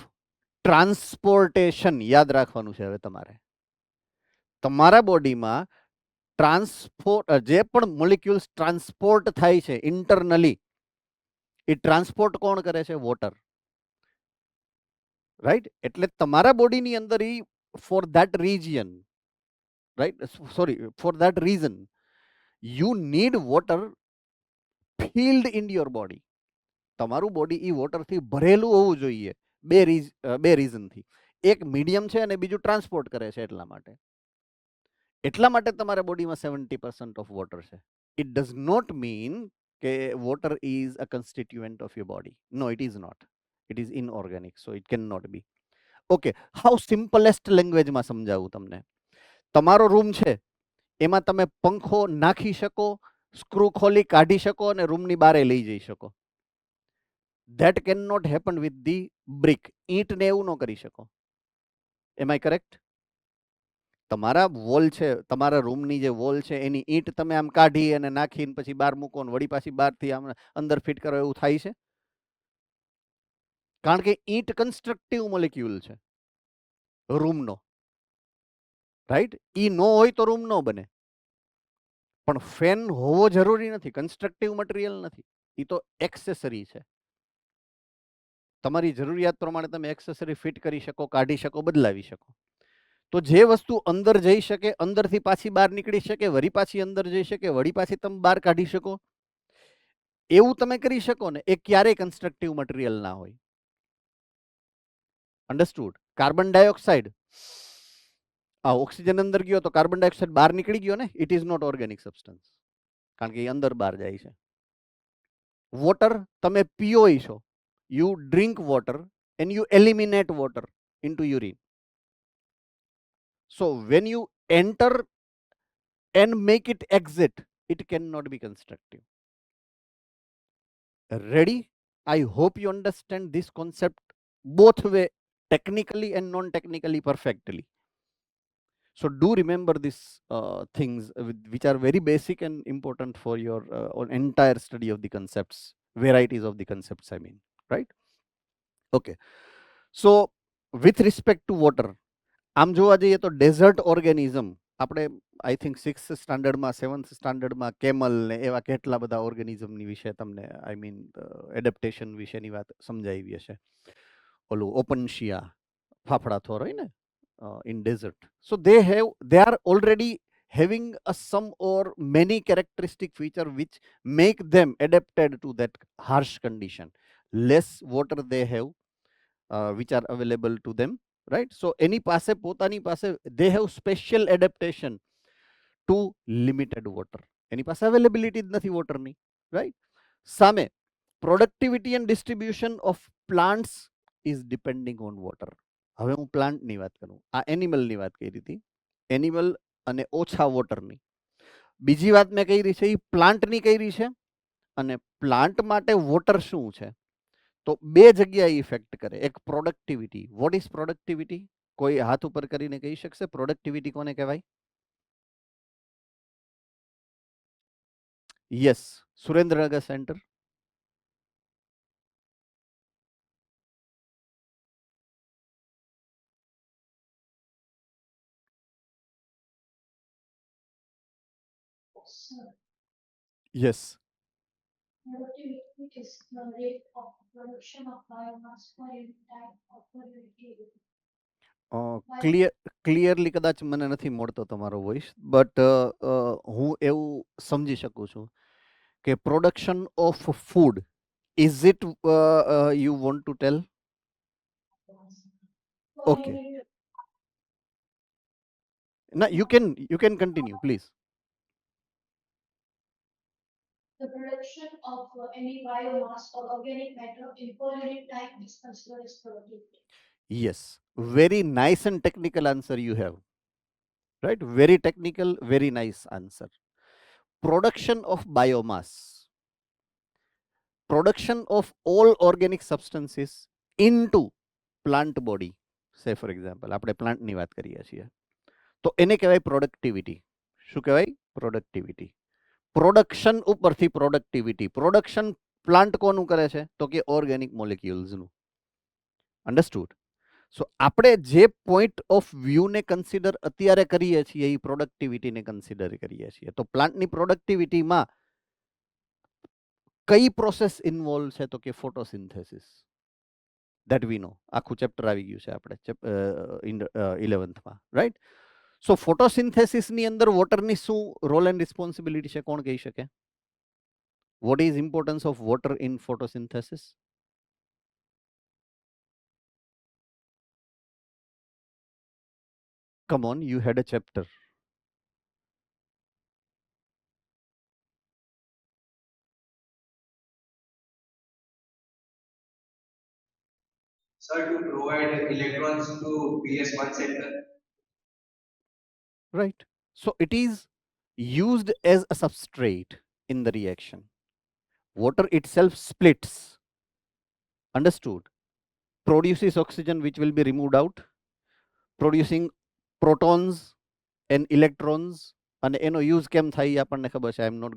transportation. યાદ રાખવાનું છે હવે તમારે. તમારા બોડીમાં જે પણ મોલિક્યુલ્સ ટ્રાન્સપોર્ટ થાય છે ઇન્ટરનલી, એ ટ્રાન્સપોર્ટ કોણ કરે છે? વોટર. રાઈટ? એટલે તમારા બોડીની અંદર for that region, right, sorry, for that reason you need water field in your body. તમારું બોડી એ વોટરથી ભરેલું હોવું જોઈએ. બે રીઝનથી. એક મીડિયમ છે અને બીજું ટ્રાન્સપોર્ટ કરે છે. એટલા માટે તમારા બોડીમાં 70% ઓફ વોટર છે. ઇટ ડઝ નોટ મીન કે water is a constituent of your body. No, it is not. It is inorganic, so it can not be. Okay, how simplest લેંગ્વેજમાં સમજાવું તમને. તમારો રૂમ છે એમાં તમે પંખો નાખી શકો, સ્ક્રૂ ખોલી કાઢી શકો અને રૂમની બારે લઈ જઈ શકો. That can not happen with the brick. ઈંટને એવું ન કરી શકો. એમ આઈ કરેક્ટ? તમારા વોલ છે, તમારા રૂમની જે વોલ છે એની ઈંટ તમે આમ કાઢી અને નાખીને પછી બહાર મૂકો ને વળી પાછી બહારથી આમ અંદર ફિટ કરો એવું થાય છે? કારણ કે ઈંટ કન્સ્ટ્રક્ટિવ મોલેક્યુલ છે રૂમનો, રાઈટ? ઈ નો હોય તો રૂમ નો બને. પણ ફેન હોવો જરૂરી નથી, કન્સ્ટ્રક્ટિવ મટીરિયલ નથી, એ તો એક્સેસરી છે. તમારી જરૂરિયાત પ્રમાણે તમે એક્સેસરી ફિટ કરી શકો, કાઢી શકો, બદલાવી શકો. તો જે વસ્તુ અંદર જઈ શકે, અંદરથી પાછી બહાર નીકળી શકે, વળી પાછી અંદર જઈ શકે, વળી પાછી તમે બહાર કાઢી શકો, એવું તમે કરી શકો ને, એ ક્યારેય કન્સ્ટ્રક્ટિવ મટીરિયલ ના હોય. અન્ડરસ્ટુડ? કાર્બન ડાયોક્સાઇડ, આ ઓક્સિજન અંદર ગયો તો કાર્બન ડાયોક્સાઇડ બહાર નીકળી ગયો ને, it is not organic substance, કારણ કે એ અંદર બહાર જાય છે. વોટર તમે પીઓ છો, you drink water and you eliminate water into urine. So when you enter and make it exit, it cannot be constructive. Ready? I hope you understand this concept both way, technically and non-technically perfectly. So do remember these things which are very basic and important for your entire study of the concepts, varieties of the concepts, I mean, right? Okay. So with respect to water, આમ જોવા જઈએ તો dessert organism આપણે I think 6th સ્ટાન્ડર્ડમાં 7th સ્ટાન્ડર્ડમાં camel ને એવા કેટલા બધા ઓર્ગેનિઝમની વિશે તમને આઈ મીન એડેપ્ટેશન વિશેની વાત સમજાવી હશે. ઓલું ઓપનશિયા ફાફડા થોર હોય ને in desert. So they are already having some or many characteristic feature which make them adapted to that harsh condition. Less water they have, which are available to them, right? So any પાસે પોતાની પાસે they have special adaptation to limited water. એની પાસે availability જ નથી waterની, right? સામે productivity and distribution of plants is depending on water. હવે હું પ્લાન્ટની વાત કરું, આ એનિમલની વાત કરી હતી, એનિમલ અને ઓછા વોટરની. બીજી વાત મેં કરી છે એ પ્લાન્ટની કરી છે, અને પ્લાન્ટ માટે વોટર શું છે તો બે જગ્યાએ ઇફેક્ટ કરે. એક પ્રોડક્ટિવિટી. What is productivity? કોઈ હાથ ઉપર કરીને કહી શકશે પ્રોડક્ટિવિટી કોને કહેવાય? Yes, Surendranagar centre. Sir, yes. productivity is the rate of production of biomass per unit time or per unit area. Clearly કદાચ મને નથી મળતો તમારો વોઇસ, બટ હું એવું સમજી શકું છું કે production of food, is it you want to tell? Okay, ના you can continue please. The production of any biomass or organic matter in per unit time is considered as productivity. Yes, very nice and technical answer you have, right? Very technical, very nice answer. Production of biomass, production of all organic substances into plant body, say for example આપણે પ્લાન્ટની વાત કરીએ છીએ તો એને કહેવાય productivity. શું કહેવાય? પ્રોડક્ટિવિટી. પ્રોડક્શન ઉપરથી પ્રોડક્ટિવિટી. પ્રોડક્શન પ્લાન્ટ કોનું કરે છે તો કે ઓર્ગેનિક મોલેક્યુલ્સનું. અન્ડરસ્ટુડ? સો આપણે જે પોઈન્ટ ઓફ વ્યૂને કન્સિડર અત્યારે કરીએ છીએ એ પ્રોડક્ટિવિટીને કન્સિડર કરીએ છીએ. તો પ્લાન્ટની પ્રોડક્ટિવિટીમાં કઈ પ્રોસેસ ઇન્વોલ્વ છે તો કે ફોટોસિન્થેસિસ. ધેટ વી નો. આખું ચેપ્ટર આવી ગયું છે આપણે 11thમાં, રાઈટ? સો ફોટોસિન્થેસિસની અંદર વોટરની શું રોલ એન્ડ રિસ્પોન્સિબિલિટી છે, કોણ કહી શકે? What is importance of water in photosynthesis? Come on, you had a chapter. Sir, to provide electrons to PS1 center. Right. So it is used as a substrate in the reaction. Water itself splits, understood, produces oxygen which will be removed out, producing protons and electrons, અને એનો use કેમ થાય એ આપણને ખબર છે. I am not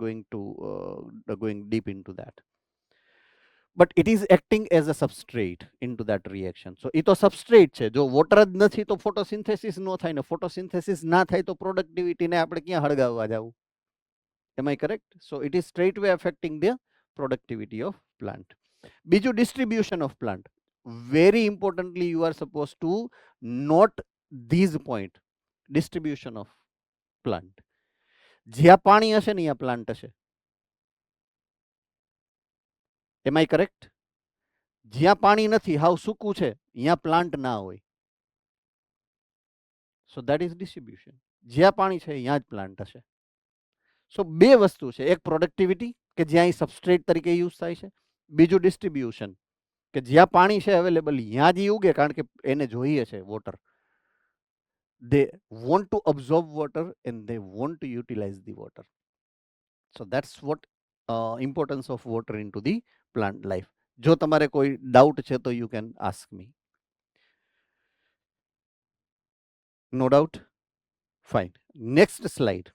going deep into that, but it is acting as a substrate into that reaction. So એ તો substrate છે. જો વોટર જ નથી તો ફોટોસિન્થેસિસ ન થાય ને ફોટોસિન્થેસિસ ના થાય તો પ્રોડક્ટિવિટીને આપણે ક્યાં હળગાવવા જવું? Am I correct? So it is straightway affecting the productivity of plant. બીજું, distribution of plant. Very importantly, you are supposed to note these point. Distribution of plant. જ્યાં પાણી હશે ને ત્યાં પ્લાન્ટ હશે. Am I correct? જ્યાં પાણી નથી, હાવ સૂકું છે, ત્યાં પ્લાન્ટ ના હોય. So that is distribution. જ્યાં પાણી છે ત્યાં જ પ્લાન્ટ હશે. સો બે વસ્તુ છે, એક પ્રોડક્ટિવિટી કે જ્યાં એ સબસ્ટ્રેટ તરીકે યુઝ થાય છે, બીજું ડિસ્ટ્રીબ્યુશન કે જ્યાં પાણી છે અવેલેબલ ત્યાં જ ઉગે, કારણ કે એને જોઈએ છે water. They want to absorb water and they want to utilize the water. So that's what importance of water into the plant life. જો તમારે કોઈ ડાઉટ છે તો you can ask me. No doubt? Fine. Next slide.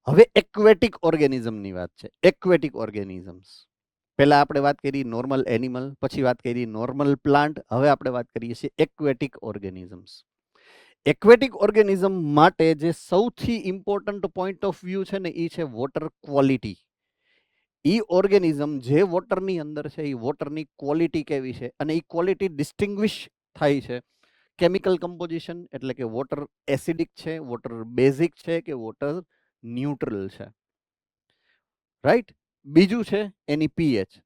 હવે aquatic ઓર્ગેનિઝમની વાત છે. Aquatic organisms, પહેલા આપણે વાત કરી નોર્મલ એનિમલ, પછી વાત કરી નોર્મલ પ્લાન્ટ, હવે આપણે વાત કરીએ છીએ એક્વેટિક ઓર્ગેનિઝમ્સ. એક્વેટિક ઓર્ગેનિઝમ માટે જે સૌથી ઇમ્પોર્ટન્ટ પોઈન્ટ ઓફ વ્યૂ છે ને એ છે વોટર ક્વોલિટી. એ ઓર્ગેનિઝમ જે વોટરની અંદર છે એ વોટરની ક્વોલિટી કેવી છે, અને એ ક્વોલિટી ડિસ્ટિંગ્વિશ થાય છે કેમિકલ કમ્પોઝિશન, એટલે કે વોટર એસિડિક છે, વોટર બેઝિક છે કે વોટર ન્યુટ્રલ છે, રાઈટ. બીજું છે એની pH,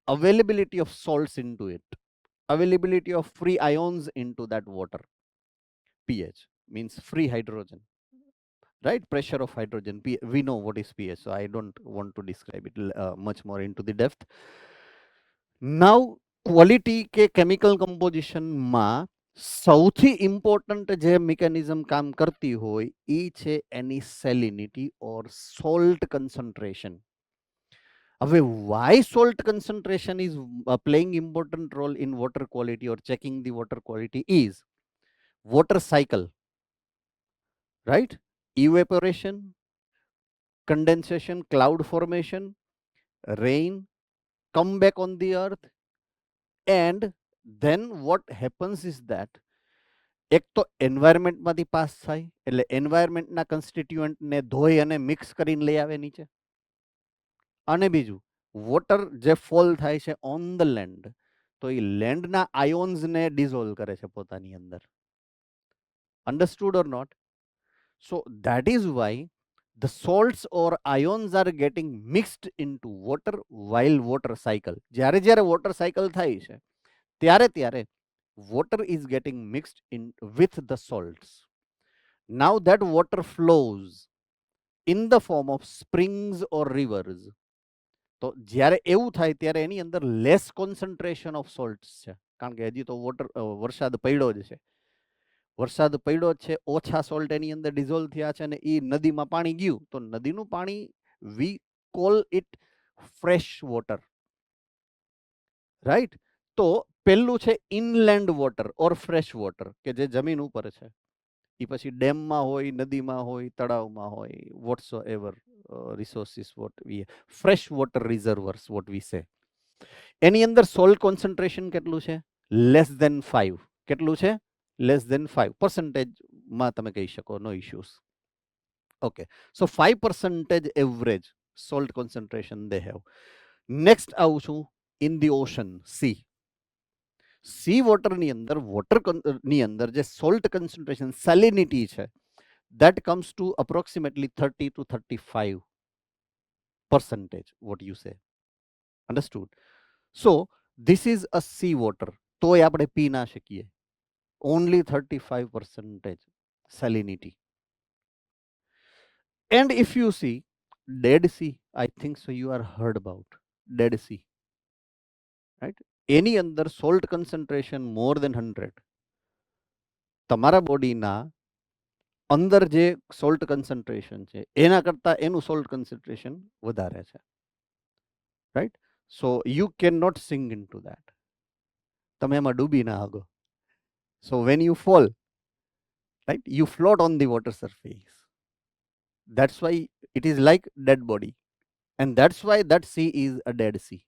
availability of salts into it, availability of free ions into that water. pH means free hydrogen, right? Pressure of hydrogen. We know what is pH, so I don't want to describe it much more into the depth. Now quality કે chemical composition માં સૌથી important જે mechanism કામ કરતી હોય એ છે એની સેલિનિટી ઓર salt concentration. હવે why salt concentration is playing important role in water quality or checking the water quality is water cycle, right? Evaporation, condensation, cloud formation, rain, come back on the earth, and then what happens is that એક તો એન્વાયરમેન્ટમાંથી pass થાય, એટલે એન્વાયરમેન્ટના કન્સ્ટિટ્યુઅન્ટને ધોઈ અને mix કરીને લઈ આવે નીચે, અને બીજું વોટર જે ફોલ થાય છે ઓન ધ લેન્ડ, તો એ લેન્ડના આયોન્સને ડિઝોલ્વ કરે છે પોતાની અંદર. Understood or not? So that is why the salts or ions are getting mixed into water while water cycle. જ્યારે જ્યારે water cycle થાય છે ત્યારે ત્યારે water is getting mixed in with the salts. Now that water flows in the form of springs or rivers. તો જ્યારે એવું થાય ત્યારે એની અંદર લેસ કોન્સન્ટ્રેશન ઓફ સોલ્ટ્સ છે, કારણ કે હજી તો વરસાદ પડ્યો જ છે, વરસાદ પડ્યો જ છે, ઓછા સોલ્ટ એની અંદર ડિઝોલ્વ થયા છે, અને એ નદીમાં પાણી ગયું તો નદીનું પાણી વી call it fresh water, right. તો પહેલું છે ઇનલેન્ડ વોટર ઓર ફ્રેશ વોટર, કે જે જમીન ઉપર છે, એ પછી ડેમમાં હોય, નદીમાં હોય, તળાવમાં હોય, whatsoever resources what we fresh water reservoirs what we say. એની અંદર સોલ્ટ કોન્સન્ટ્રેશન કેટલું છે? Less than 5. કેટલું છે? લેસ ધેન 5% માં તમે કહી શકો, no issues. Okay, so 5% average salt concentration they have. Next આવું છું in the ocean, sea. Sea વોટરની અંદર વોટરની અંદર જે સોલ્ટ કન્સન્ટ્રેશન સેલિનિટી છે, that comes to approximately 30 to 35%, what you say. Understood? So this is a sea water, તોય આપણે પી ના શકીએ, only 35% salinity. And if you see Dead Sea, I think so you are heard about Dead Sea, right? એની અંદર salt concentration more than 100. તમારા બોડીના અંદર જે salt concentration છે એના કરતાં એનું સોલ્ટ કન્સન્ટ્રેશન વધારે છે, right? So you can not sing into that. તમે એમાં ડૂબી ના હગો. So when you fall, right, you float on the water surface. That's why it is like dead body, and that's why that sea is a dead sea.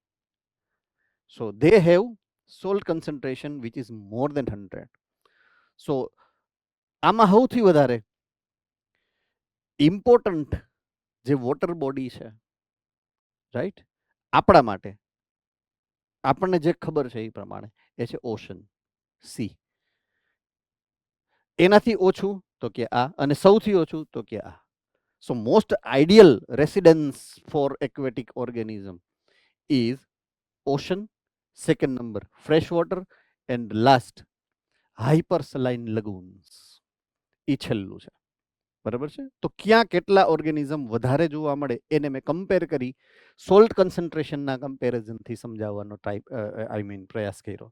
So they have salt concentration which is more than 100. So આમાં સૌથી વધારે important જે water body છે, right, આપણા માટે આપણને જે ખબર છે એ પ્રમાણે એ છે ઓશન, સી. એનાથી ઓછું તો કે આ, અને સૌથી ઓછું તો કે આ. So most ideal residence for aquatic organism is ocean, second number fresh water, and last hypersaline lagoons. એ છેલ્લું છે, બરાબર છે? તો ક્યાં કેટલા ઓર્ગેનિઝમ વધારે જોવા મળે એને મેં કમ્પેર કરી સોલ્ટ કન્સન્ટ્રેશનના કમ્પેરિઝનથી સમજાવવાનો પ્રયાસ કર્યો.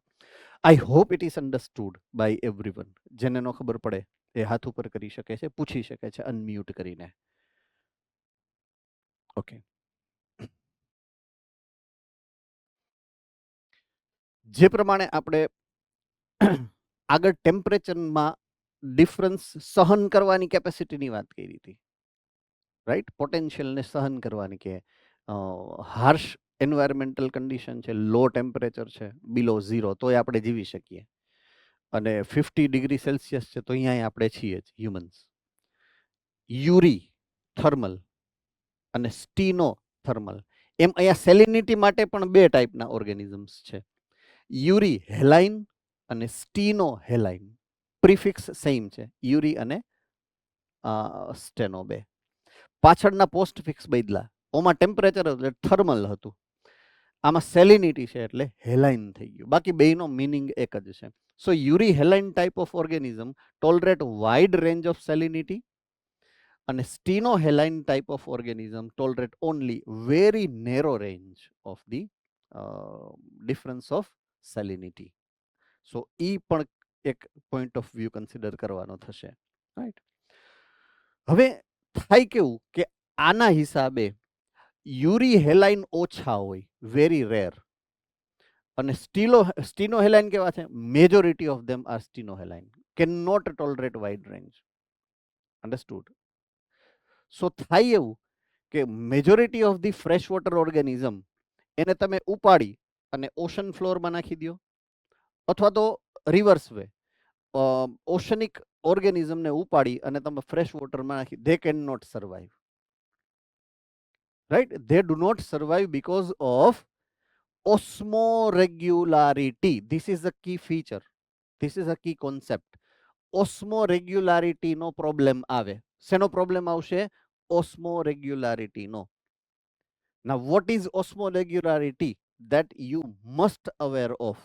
I hope it is understood by everyone. જેને ન ખબર પડે એ હાથ ઉપર કરી શકે છે, પૂછી શકે છે અનમ્યુટ કરીને. ઓકે, જે પ્રમાણે આપણે આગળ ટેમ્પરેચરમાં ડિફરન્સ સહન કરવાની કેપેસિટીની વાત કરી હતી, રાઈટ, પોટેન્શિયલને સહન કરવાની, કે હાર્શ એન્વાયરમેન્ટલ કન્ડિશન છે, લો ટેમ્પરેચર છે, બિલો 0, તોય આપણે જીવી શકીએ, અને 50 ડિગ્રી સેલ્સિયસ છે તો અહીંયા આપણે છીએ જ હ્યુમન્સ. યુરી થર્મલ અને સ્ટીનો થર્મલ, એમ અહીંયા સેલિનિટી માટે પણ બે ટાઈપના ઓર્ગેનિઝમ્સ છે, યુરી હેલાઇન અને સ્ટીનો હેલાઇન. પ્રિફિક્સ સેમ છે, યુરી અને સ્ટેનો બે. પાછળના પોસ્ટ ફિક્સ બદલા. ઓમાં ટેમ્પરેચર એટલે થર્મલ હતું, આમાં સેલિનિટી છે એટલે હેલાઇન થઈ ગયું. બાકી બેયનો મિનિંગ એક જ છે. So euryhaline type of organism tolerate wide range of salinity, અને stenohaline type of organism tolerate only very narrow range of the difference of salinity. So એ પણ એક પોઈન્ટ ઓફ વ્યૂ કન્સિડર કરવાનો થશે, right? હવે થાય કેવું કે આના હિસાબે યુરી હેલાઇન ઓછા હોય, વેરી રેર, અને સ્ટીનો હેલાઇન કેવા છે? Majority of them are stenohaline, can not tolerate wide range. Understood? So થાય એવું કે majority of the fresh water organism એને તમે ઉપાડી અને ઓશન ફ્લોરમાં નાખી દો, અથવા તો રિવર્સ વે, ઓશનિક ઓર્ગેનિઝમને ઉપાડી અને તમે ફ્રેશ વોટરમાં નાખી, they cannot survive, right? They do not survive because of osmoregularity. This is the key feature, this is a key concept. Osmoregularity નો પ્રોબ્લેમ આવે. શેનો પ્રોબ્લેમ આવશે? ઓસ્મોરેગ્યુલારિટી નો. Now what is osmoregularity? That you must aware of.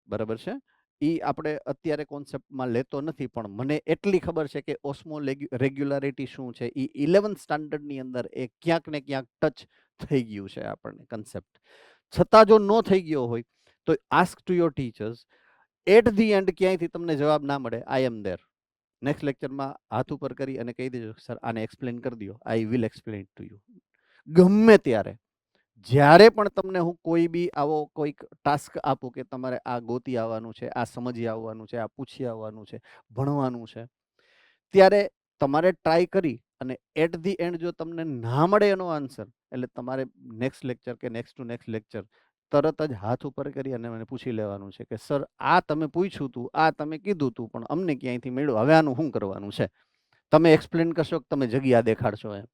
બરાબર છે? એ આપણે અત્યારે કોન્સેપ્ટમાં લેતો નથી, પણ મને એટલી ખબર છે કે ઓસ્મો રેગ્યુલારિટી શું છે એ 11th સ્ટાન્ડર્ડની અંદર એ ક્યાંક ને ક્યાંક ટચ થઈ ગયું છે આપણને કન્સેપ્ટ. છતાં જો ન થઈ ગયો હોય તો ask to your teachers. At the end ક્યાંયથી તમને જવાબ ના મળે, આઈ એમ ધેર. નેક્સ્ટ લેક્ચરમાં હાથ ઉપર કરી અને કહી દેજો, સર આને એક્સપ્લેન કરી દો, I will explain to you. ગમે ત્યારે જ્યારે પણ તમને હું કોઈ બી આવો કોઈક ટાસ્ક આપું કે તમારે આ ગોતી આવવાનું છે, આ સમજી આવવાનું છે, આ પૂછી આવવાનું છે, ભણવાનું છે, ત્યારે તમારે ટ્રાય કરી અને એટ ધી એન્ડ જો તમને ના મળે એનો આન્સર, એટલે તમારે નેક્સ્ટ લેક્ચર કે નેક્સ્ટ ટુ નેક્સ્ટ લેક્ચર તરત જ હાથ ઉપર કરી અને મને પૂછી લેવાનું છે કે સર આ તમે પૂછ્યું હતું, આ તમે કીધું હતું, પણ અમને ક્યાંયથી મળ્યું, હવે આનું શું કરવાનું છે? તમે એક્સપ્લેન કરશો કે તમે જગ્યા દેખાડશો એમ.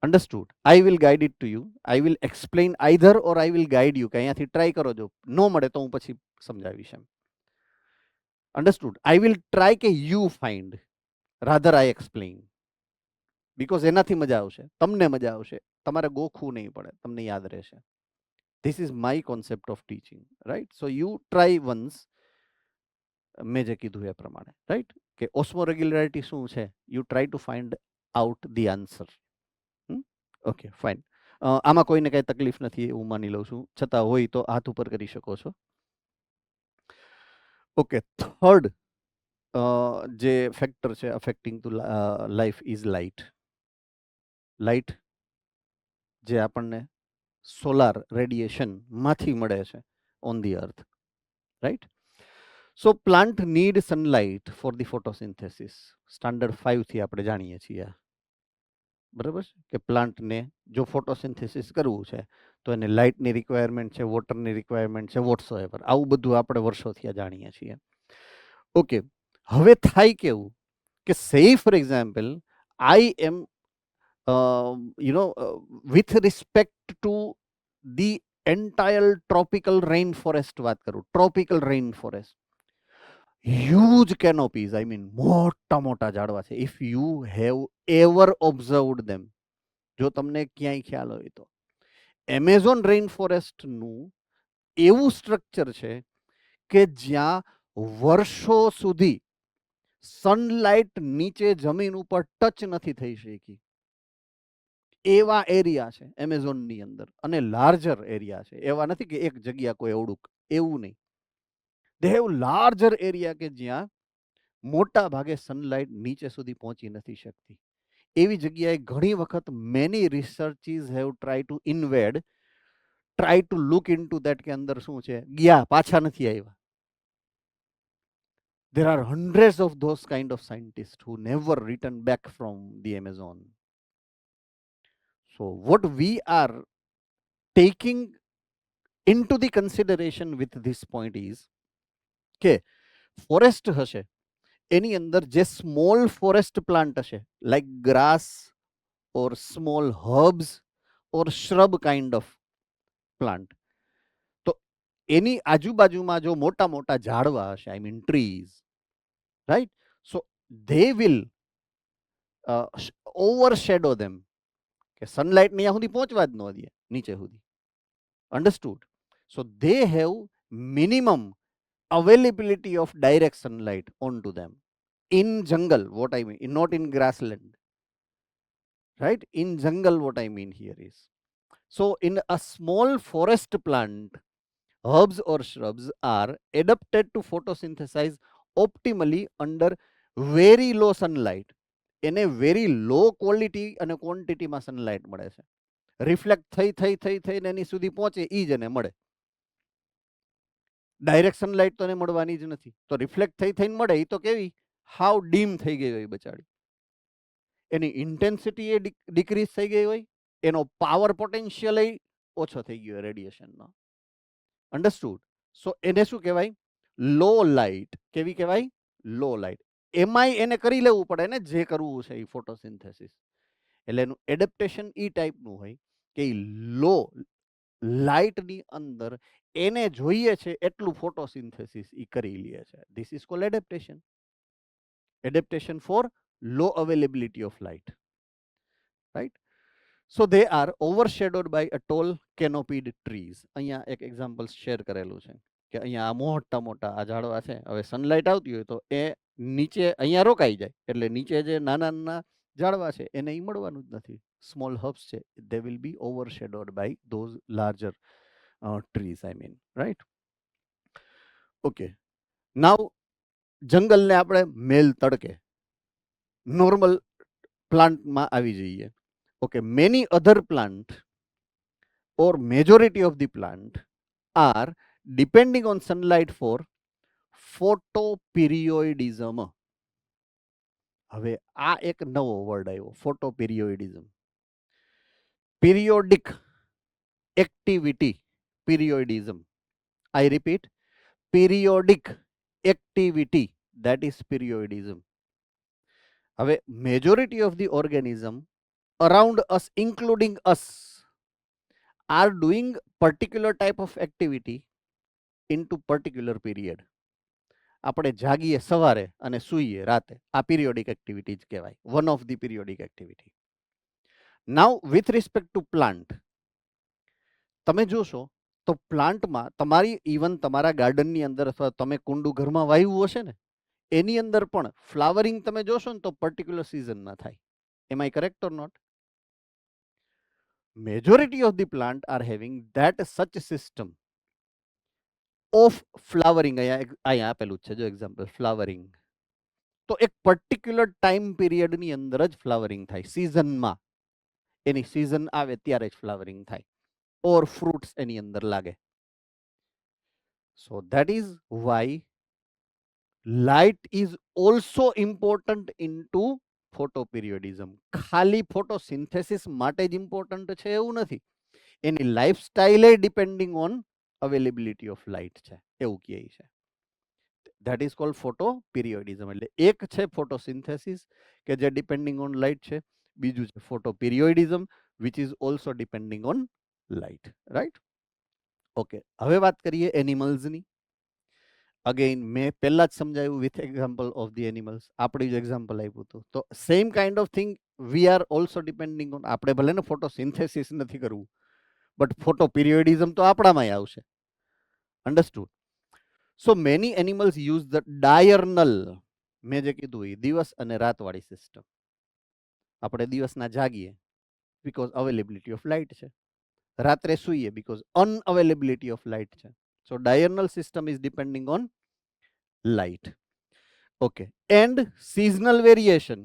Understood? I will guide it to you. I will explain either or I will guide you. કે અહીંયાથી ટ્રાય કરો, જો નો મળે તો હું પછી સમજાવીશ એમ. Understood? I will try કે you find rather I explain. Because એનાથી મજા આવશે, તમને મજા આવશે, તમારે ગોખવું નહીં પડે, તમને યાદ રહેશે. This is my concept of teaching, right? So you try once. મેં જે કીધું એ પ્રમાણે, રાઈટ, કે ઓસ્મોરેગ્યુલારિટી શું છે, you try to find out the answer. Okay, fine. આમાં કોઈને કઈ તકલીફ નથી હું માની લઉં છું, છતાં હોય તો હાથ ઉપર કરી શકો છો. ઓકે, થર્ડ જે ફેક્ટર છે affecting to life is light. Light જે આપણને સોલાર રેડિયેશનમાંથી મળે છે on the earth, right? So plant need sunlight for the photosynthesis. Standard 5 થી આપણે જાણીએ છીએ, બરાબર છે, કે પ્લાન્ટને જો ફોટોસિન્થેસિસ કરવું છે તો એને લાઇટની રિક્વાયરમેન્ટ છે, વોટરની રિક્વાયરમેન્ટ છે, વોટ્સોએવર. આવું બધું આપણે વર્ષોથી જાણીએ છીએ. ઓકે, હવે થાય કેવું કે say for example I am with respect to the entire tropical rainforest વાત કરું, tropical rain forest, huge canopies, I mean મોટા મોટા ઝાડવા છે. if you have ever observed them, જો તમને ક્યાંય ખ્યાલ હોય તો એમેઝોન રેઇન ફોરેસ્ટનું એવું સ્ટ્રક્ચર છે કે જ્યાં વર્ષો સુધી સનલાઇટ નીચે જમીન ઉપર ટચ નથી થઈ શકી. એવા એરિયા છે એમેઝોનની અંદર, અને લાર્જર એરિયા છે. એવા નથી કે એક જગ્યા કોઈ અવડું, એવું નહીં. દે હેવ લાર્જર એરિયા કે જ્યાં મોટા ભાગે સનલાઇટ નીચે સુધી પહોંચી નથી શકતી. એવી જગ્યાએ ઘણી વખત many researches have try to invade, try to look into that કે અંદર શું છે, ગયા પાછા નથી આવ્યા. There are hundreds of those kind of scientists who never returned back from the Amazon. So what we are taking into the consideration with this point is કે forest હશે એની અંદર જે સ્મોલ ફોરેસ્ટ પ્લાન્ટ હશે like grass or small herbs or shrub kind of plant, તો એની આજુબાજુમાં જો મોટા મોટા ઝાડવા હશે, I mean trees, right? So they will overshadow them, કે સનલાઇટ અહીંયા સુધી પહોંચવા જ ન દે નીચે સુધી. Understood? So they have minimum availability of direct sunlight onto them in jungle. What I mean, not in grassland, right? In jungle, what I mean here is, so in a small forest plant, herbs or shrubs are adapted to photosynthesize optimally under very low sunlight. એને very low quality અને ક્વોન્ટિટીમાં sunlight મળે છે. Reflect થઈને એની સુધી પહોંચે એ જ એને મળે. ડાયરેક્ટ સનલાઇટ તો એને મળવાની જ નથી. તો રિફ્લેક્ટ થઈને મળે એ તો કેવી, હાવ ડીમ થઈ ગઈ હોય બચાડી, એની ઇન્ટેન્સિટી એ ડિક્રીઝ થઈ ગઈ હોય, એનો પાવર પોટેન્શિયલ ઓછો થઈ ગયો રેડિયેશનનો. અન્ડરસ્ટુડ? સો એને શું કહેવાય? લો લાઇટ. કેવી કહેવાય? લો લાઇટ. એમાંય એને કરી લેવું પડે ને જે કરવું છે એ ફોટોસિન્થેસિસ. એટલે એનું એડેપ્ટેશન એ ટાઈપનું હોય કે લો લાઇટની અંદર એને જોઈએ છે એટલું ફોટોસિન્થેસિસ એ કરી લે છે. This is called adaptation. Adaptation for low availability of light, right? So they are overshadowed by a tall canopied trees. અહીંયા એક એક્ઝામ્પલ શેર કરેલું છે કે અહીંયા આ મોટા મોટા આ ઝાડવા છે, હવે સનલાઇટ આવતી હોય તો એ નીચે અહીંયા રોકાઈ જાય, એટલે નીચે જે નાના નાના ઝાડવા છે એને એ મળવાનું જ નથી. સ્મોલ હર્બ્સ છે, they will be overshadowed by those larger trees, I mean, right? Okay, now જંગલને આપણે મેલ તડકે નોર્મલ પ્લાન્ટમાં આવી જઈએ. Okay, many other plant or majority of the plant are depending on sunlight for photoperiodism. હવે આ એક નવો વર્ડ આવ્યો, photoperiodism. Periodic activity, periodism. I repeat, periodic activity, that is periodism. હવે majority of the organism around us, including us, are doing particular type of activity into particular period. આપણે જાગીએ સવારે અને સૂઈએ રાતે, આ પીરિયોડિક એક્ટિવિટી જ કહેવાય, one of the periodic activity. Now with respect to plant, તમે જોશો તો પ્લાન્ટમાં તમારી ઇવન તમારા ગાર્ડનની અંદર અથવા તમે કુંડું ઘરમાં વાવ્યું હશે ને એની અંદર પણ ફ્લાવરિંગ તમે જોશો ને તો પર્ટિક્યુલર સિઝનમાં થાય. Am I correct or not? Majority of the plant are having that such system of flowering. અહીંયા આપેલું છે જો એક્ઝામ્પલ, ફ્લાવરિંગ. તો એક પર્ટિક્યુલર ટાઈમ પીરિયડની અંદર જ ફ્લાવરિંગ થાય, સિઝનમાં. એની સિઝન આવે ત્યારે જ ફ્લાવરિંગ થાય, ઓર ફ્રૂટ્સ એની અંદર લાગે. So that is why light is also important into photoperiodism. ખાલી ફોટોસિન્થેસિસ માટે જ ઇમ્પોર્ટન્ટ છે એવું નથી, એની lifestyle depending on availability of light છે એવું કહે છે. That is called photoperiodism. એટલે એક છે ફોટોસિન્થેસિસ કે જે ડિપેન્ડિંગ ઓન લાઇટ છે, બીજું છે photoperiodism which is also depending on light. Right? Okay, હવે વાત કરીએ એનિમલ્સની. અગેઇન મેં પહેલા જ સમજાવ્યું with example of the animals, આપણે જ એક્ઝામ્પલ આપ્યું હતું. તો same kind of thing we are also depending on. આપણે ભલે ને ફોટોસિન્થેસિસ નથી કરવું, બટ ફોટોપિરિયોડિઝમ તો આપણામાંય આવશે. Understood? So many animals use the diurnal, મેં જે કીધું એ દિવસ અને રાતવાળી સિસ્ટમ. આપણે દિવસના જાગીએ બીકોઝ અવેલેબિલિટી ઓફ લાઇટ છે, રાત્રે સૂઈએ બીકોઝ અનઅવેલેબિલિટી ઓફ લાઇટ છે. સો diurnal system is depending on light. Okay, and seasonal variation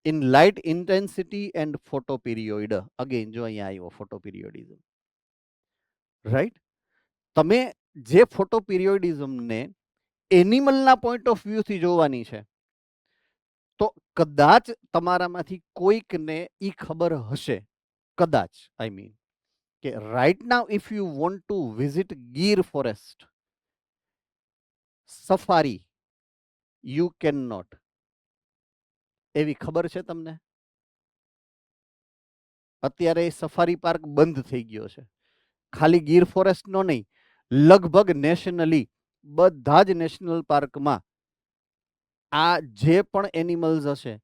in light intensity and photoperiod. Again જો અહીંયા આવ્યો photoperiodism. Right? તમે જે photoperiodism ને એનિમલના પોઈન્ટ ઓફ વ્યૂ થી જોવાની છે, તો કદાચ તમારામાંથી કોઈકને ઈ ખબર હશે, કદાચ આઈ મીન, કે right now if you want to visit Gir forest safari, you can not. એવી ખબર છે તમને? અત્યારે સફારી પાર્ક બંધ થઈ ગયો છે. ખાલી ગીર ફોરેસ્ટનો નહીં, લગભગ નેશનલી બધા જ નેશનલ પાર્કમાં આ જે પણ એનિમલ્સ હશે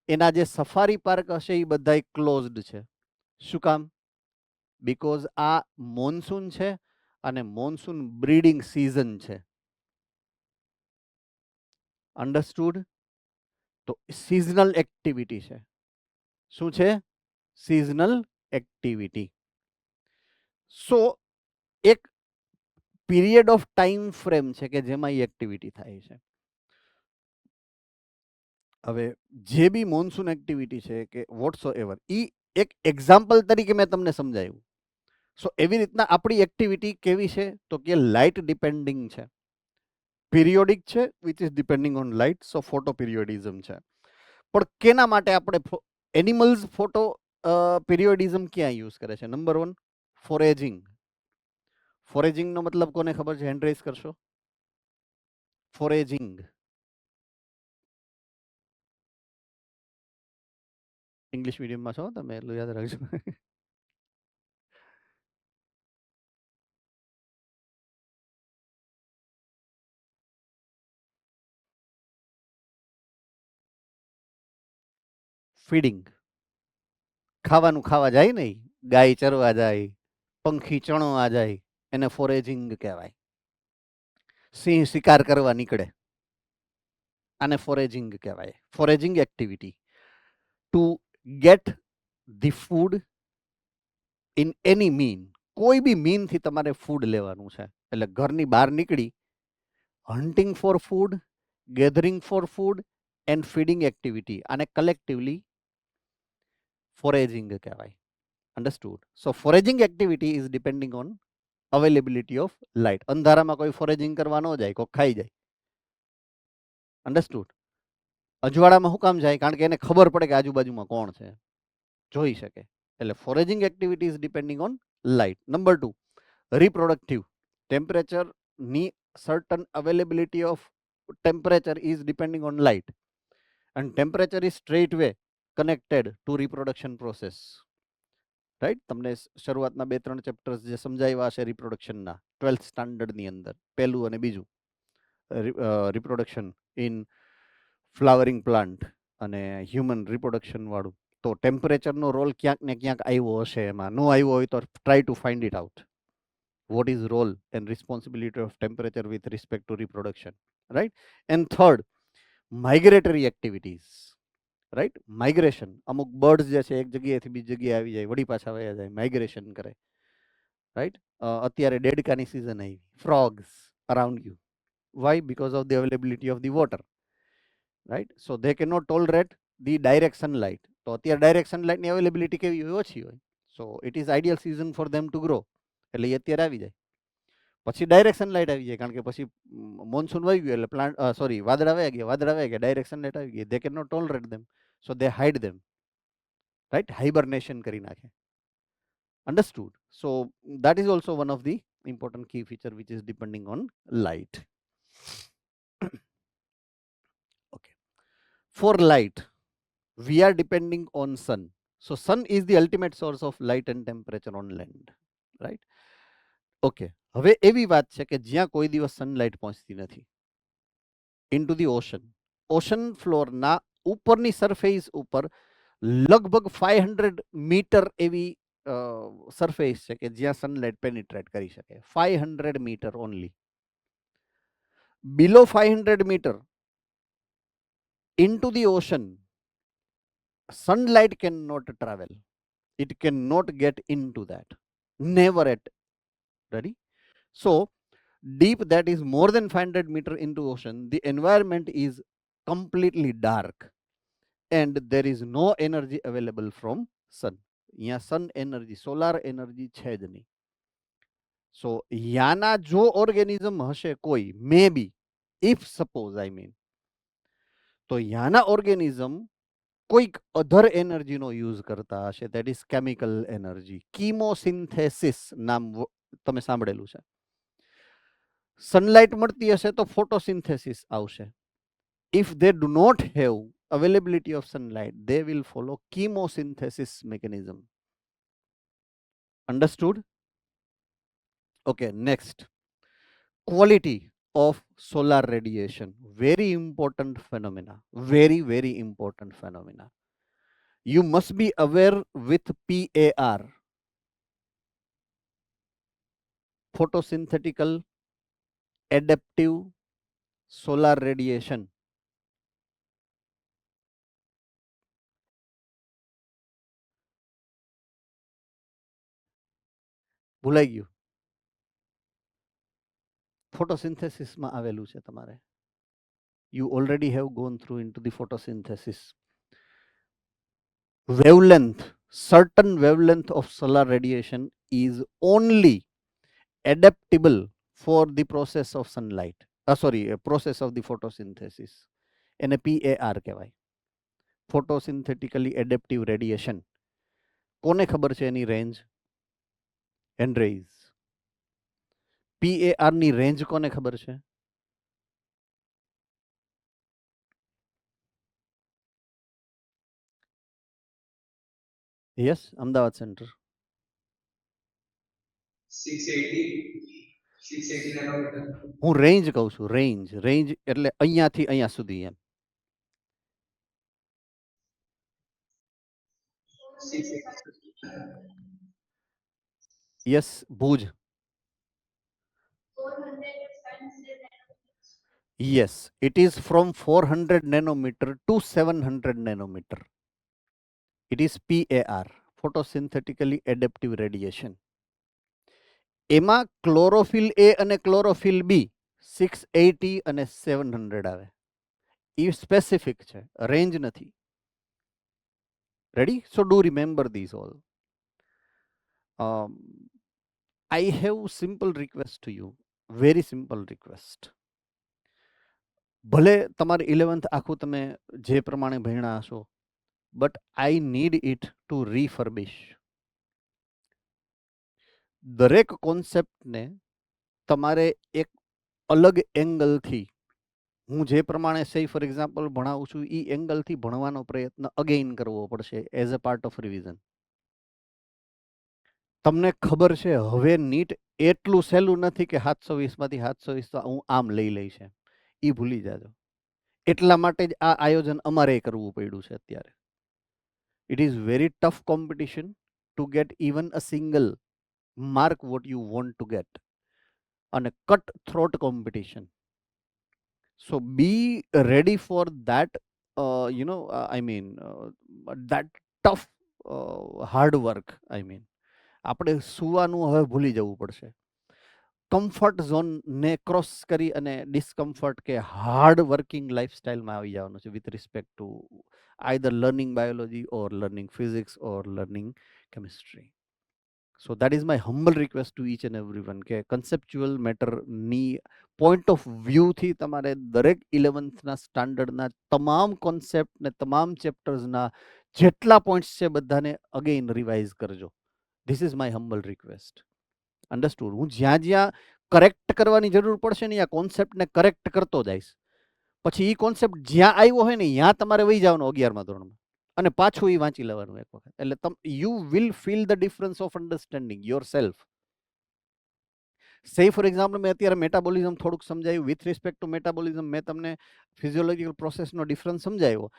એના જે સફારી પાર્ક હશે એ બધા ક્લોઝડ છે. શું કામ? બીકોઝ આ મોન્સૂન છે અને મોન્સૂન બ્રીડિંગ સિઝન છે. અન્ડરસ્ટુડ? તો સિઝનલ એક્ટિવિટી છે. શું છે? Seasonal activity. સો એક પીરિયડ ઓફ ટાઈમ ફ્રેમ છે કે જેમાં એ એક્ટિવિટી થાય છે. હવે જે બી મોન્સૂન એક્ટિવિટી છે કે વોટ્સો એવર, ઈ એક એક્ઝામ્પલ તરીકે મેં તમને સમજાવ્યું. સો એવી રીતના આપણી એક્ટિવિટી કેવી છે? તો કે લાઇટ ડિપેન્ડિંગ છે, પીરિયોડિક છે, which is depending on light. So photoperiodism છે. પણ કેના માટે આપણે એનિમલ્સ ફોટો પીરિયોડિઝમ ક્યાં યુઝ કરે છે? નંબર 1, ફોરેજિંગ. ફોરેજિંગ નો મતલબ કોને ખબર છે? હેન્ડ રેઝ કરશો. ફોરેજિંગ ઇંગ્લિશ મીડિયમમાં છો તમે, એટલું યાદ રાખજો. ફીડિંગ, ખાવાનું ખાવા જાય નહીં, ગાય ચરવા જાય, પંખી ચણવા જાય, એને ફોરેજિંગ કહેવાય. સિંહ શિકાર કરવા નીકળે, આને ફોરેજિંગ કહેવાય. Foraging activity to get the food in any mean. કોઈ બી મીનથી તમારે ફૂડ લેવાનું છે, એટલે ઘરની બહાર નીકળી hunting for food, gathering for food and feeding activity, આને કલેક્ટિવલી ફોરેજિંગ કહેવાય. Understood? So foraging activity is depending on availability of light. અંધારામાં કોઈ ફોરેજિંગ કરવા ન જાય, કોઈ ખાઈ જાય. અન્ડરસ્ટુડ? અજવાળામાં શું કામ જાય? કારણ કે એને ખબર પડે કે આજુબાજુમાં કોણ છે, જોઈ શકે. એટલે foraging activity is depending on light. Number 2, reproductive. ટેમ્પરેચરની certain availability of temperature is depending on light, and temperature is straight way connected to reproduction process. રાઈટ? તમને શરૂઆતના 2-3 ચેપ્ટર્સ જે સમજાવ્યા છે રિપ્રોડક્શનના 12th સ્ટાન્ડર્ડની અંદર, પહેલું અને બીજું, રિપ્રોડક્શન ઇન ફ્લાવરિંગ પ્લાન્ટ અને હ્યુમન રિપ્રોડક્શન વાળું. તો ટેમ્પરેચરનો રોલ ક્યાંક ને ક્યાંક આવ્યો હશે એમાં. નો આવ્યો હોય તો try to find it out. What is role and responsibility of temperature with respect to reproduction? Right? And third, migratory activities. Right? Migration. અમુક બર્ડ્સ જે છે એક જગ્યાએથી બીજી જગ્યાએ આવી જાય, વળી પાછા વયા જાય, માઇગ્રેશન કરે. રાઈટ? અત્યારે ડેડકાની સિઝન આવી, frogs around you. Why? Because of the availability of the water. Right. So they can not tolerate the direct sunlight. તો અત્યારે ડાયરેક્ટ સનલાઇટની અવેલેબિલિટી કેવી હોય? ઓછી હોય. So it is ideal season for them to grow. એટલે એ અત્યારે આવી જાય. પછી ડાયરેક્ટ સનલાઇટ આવી જાય, કારણ કે પછી મોન્સૂન વહી ગયું એટલે પ્લાન્ટ વાદળા વહી ગયા, ડાયરેક્ટ સનલાઇટ આવી ગઈ. They can not tolerate them, so they hide them, right. Hibernation કરી નાખે. Understood. So that is also one of the important key feature which is depending on light. Okay. For light, we are depending on sun. So sun is the ultimate source of light and temperature on land, right? Okay. હવે એવી વાત છે કે જ્યાં કોઈ દિવસ sunlight પહોંચતી નથી into the ocean. ઓશન ફ્લોરના ઉપરની સરફેસ ઉપર લગભગ 500 મીટર એવી સરફેસ છે કે જ્યાં સનલાઇટ પેનિટ્રેટ કરી શકે. 500 meter only. Below 500 meter into the ocean, sunlight cannot travel. It cannot get into that. Never at. Ready? So deep, that is more than 500 meter into ocean, the environment is completely dark and there is no energy available from sun. यहाँ sun energy, solar energy છે જ નહીં. So याना जो organism હશે કોઈ, maybe, if suppose I mean, તો याना organism કોઈક અધર એનર્જીનો use કરતા હશે, that is chemical energy. Chemosynthesis નામ તમે સાંભળેલું છે. સનલાઇટ મળતી હશે તો ફોટોસિન્થેસિસ આવશે. If they do not have availability of sunlight, they will follow chemosynthesis mechanism. Understood? Okay, next. Quality of solar radiation. Very important phenomena. Very, very important phenomena. You must be aware with PAR. Photosynthetical adaptive solar radiation. ભૂલાઈ ગયું? ફોટોસિન્થેસિસમાં આવેલું છે તમારે. You already have gone through into the photosynthesis. Wavelength, certain wavelength of solar radiation is only adaptable for the process of sunlight. Process of the photosynthesis. એને PAR કહેવાય. Photosynthetically adaptive radiation. કોને ખબર છે એની રેન્જ? હેનરીઝ. PAR ની range કોને ખબર છે? Yes, Ahmedabad centre. 680 nanometer. હું રેન્જ કહું છું, રેન્જ એટલે અહીંયાથી અહીંયા સુધી એમ. 680. Yes, Bhuj. 400 Yes, it is from 400 nanometer to 700 nanometer. It is PAR, photosynthetically adaptive radiation. એમાં ક્લોરોફિલ A અને ક્લોરોફિલ B 680 અને 700 આવે. એ સ્પેસિફિક છે, રેન્જ નથી. Ready? So do remember these all. I have simple request to you, very simple request. ભલે તમારે 11th આખું તમે જે પ્રમાણે ભણ્યા હશો, but I need it to refurbish. દરેક કોન્સેપ્ટને તમારે એક અલગ એંગલથી, હું જે પ્રમાણે સે ફોર એક્ઝામ્પલ ભણાવું છું એ એંગલથી ભણવાનો પ્રયત્ન અગેઇન કરવો પડશે as a part of revision. તમને ખબર છે હવે નીટ એટલું સહેલું નથી કે 720માંથી 720 તો હું આમ લઈ લઈશ, એ ભૂલી જાજો. એટલા માટે જ આ આયોજન અમારે કરવું પડ્યું છે અત્યારે. It is very tough competition to get even a single mark what you want to get, અને cut throat competition. So be ready for that, that tough hard work. આપણે સુવાનું હવે ભૂલી જવું પડશે. કમ્ફર્ટ ઝોનને ક્રોસ કરી અને ડિસ્કમ્ફર્ટ કે હાર્ડ વર્કિંગ લાઈફસ્ટાઈલમાં આવી જવાનું છે with respect to either learning biology or learning physics or learning chemistry. So that is my humble request to each and every one કે કન્સેપ્ચ્યુઅલ મેટરની પોઈન્ટ ઓફ વ્યૂથી તમારે દરેક 11થના સ્ટાન્ડર્ડના તમામ કોન્સેપ્ટ ને તમામ ચેપ્ટર્સના જેટલા પોઈન્ટ્સ છે બધાને અગેઇન રિવાઇઝ કરજો. This is my humble request. Understood? હું જ્યાં જ્યાં કરેક્ટ કરવાની જરૂર પડશે ને આ કોન્સેપ્ટને કરેક્ટ કરતો જઈશ. પછી એ કોન્સેપ્ટ જ્યાં આવ્યો હોય ને ત્યાં તમારે વહી જવાનો 11મા ધોરણમાં અને પાછું એ વાંચી લેવાનું એક વખત. એટલે you will feel the difference of understanding your self. સે ફોર એક્ઝામ્પલ મેં અત્યારે મેટાબોલિઝમ થોડુંક સમજાયું. વિથ રિસ્પેક્ટ ટુ મેટાબોલિઝમ મેં તમને ફિઝિયોલોજીકલ પ્રોસેસનો ડિફરન્સ સમજાવ્યો,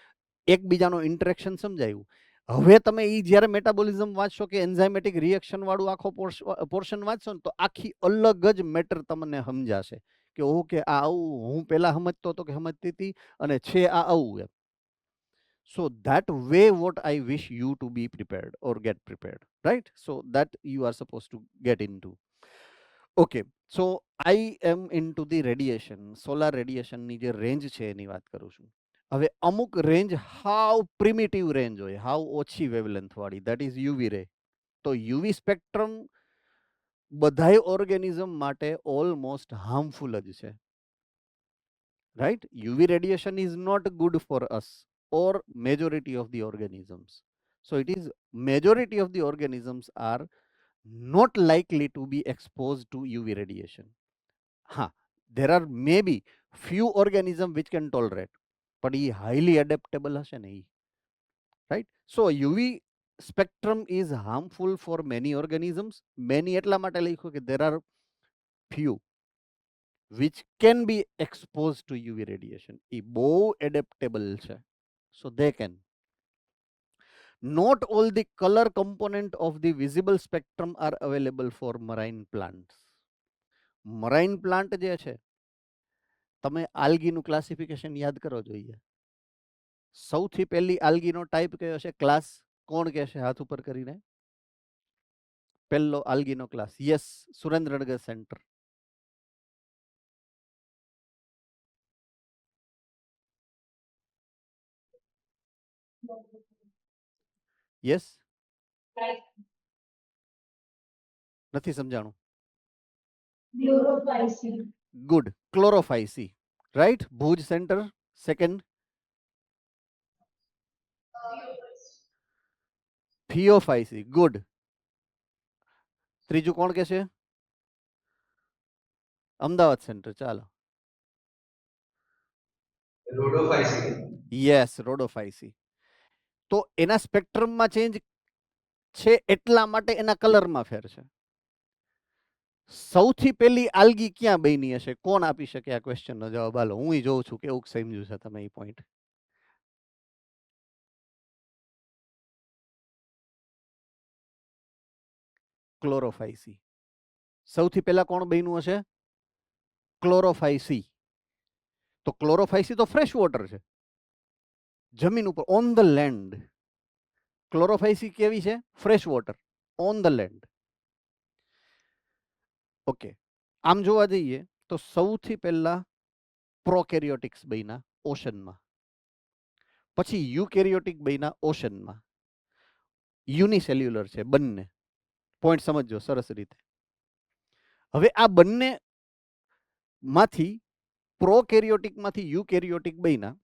એકબીજાનો ઇન્ટરેક્શન સમજાયું. હવે તમે એ જ્યારે મેટાબોલિઝમ વાંચશો કે એન્ઝાઇમેટિક રિએક્શન વાળું આખો પોર્શન વાંચશો ને તો આખી અલગ જ મેટર તમને સમજાશે કે ઓકે આ આવું હું પહેલા સમજતો હતો કે સમજતી હતી અને છે આ આવું એમ. So that way what I wish you to be prepared or get prepared, right? So that you are supposed to get into. Okay, so I am into the radiation, solar radiation ની જે range છે એની વાત કરું છું. હવે અમુક range હાવ primitive range હોય, હાવ ઓછી વેવલેન્થ વાળી, that is UV રે. તો યુવી સ્પેક્ટ્રમ બધાય ઓર્ગેનિઝમ માટે ઓલમોસ્ટ હાર્મફુલ જ છે. Right? UV radiation is not good for us or majority of the organisms. So it is majority of the organisms are not likely to be exposed to UV radiation. There are maybe few organisms which can tolerate, but he highly adaptable હશે ને. Right? So UV spectrum is harmful for many organisms. Many એટલા માટે લખ્યું કે there are few which can be exposed to UV radiation. એ બહુ adaptable છે. So they can. Not all the color component of the visible spectrum are available for marine plants. Marine plant જે છે તમે આલ્ગીનું classification યાદ કરો જોઈએ. સૌથી પહેલી આલ્ગીનો ટાઈપ કયો છે? ક્લાસ કોણ કહેશે હાથ ઉપર કરીને? પહેલો આલ્ગીનો class. Yes, Surendranagar centre. Yes, નથી સમજાણું. Good, chlorophyceae. Right, Bhuj centre second. થિયોફાઇસી. ગુડ. ત્રીજું કોણ કે છે? અમદાવાદ સેન્ટર. ચાલો. રોડોફાઇસી. Yes, rhodophyceae. તો એના સ્પેક્ટ્રમમાં ચેન્જ છે એટલા માટે એના કલરમાં ફેર છે. સૌથી પહેલી આલ્ગી ક્યાં બની હશે? કોણ આપી શકે આ ક્વેશ્ચનનો જવાબ? હાલો, હું જોઉં છું કેવું સમજ્યું છે તમે એ પોઈન્ટ. ક્લોરોફાઇસી. સૌથી પહેલા કોણ બન્યું હશે? ક્લોરોફાઇસી. તો ક્લોરોફાઇસી તો ફ્રેશ વોટર છે, જમીન ઉપર, ઓન ધ લેન્ડ. ક્લોરોફાઇસી કેવી છે? Fresh water, on the land. Okay, આમ જોવા જઈએ તો સૌથી પહેલા પ્રોકેરિયોટિક્સ બન્યા ઓશનમાં, પછી યુકેરિયોટિક બન્યા ઓશનમાં. યુનિસેલ્યુલર છે બંને. પોઈન્ટ સમજજો સરસ રીતે. હવે આ બંને માંથી પ્રોકેરિયોટિકમાંથી યુકેરિયોટિક બન્યા.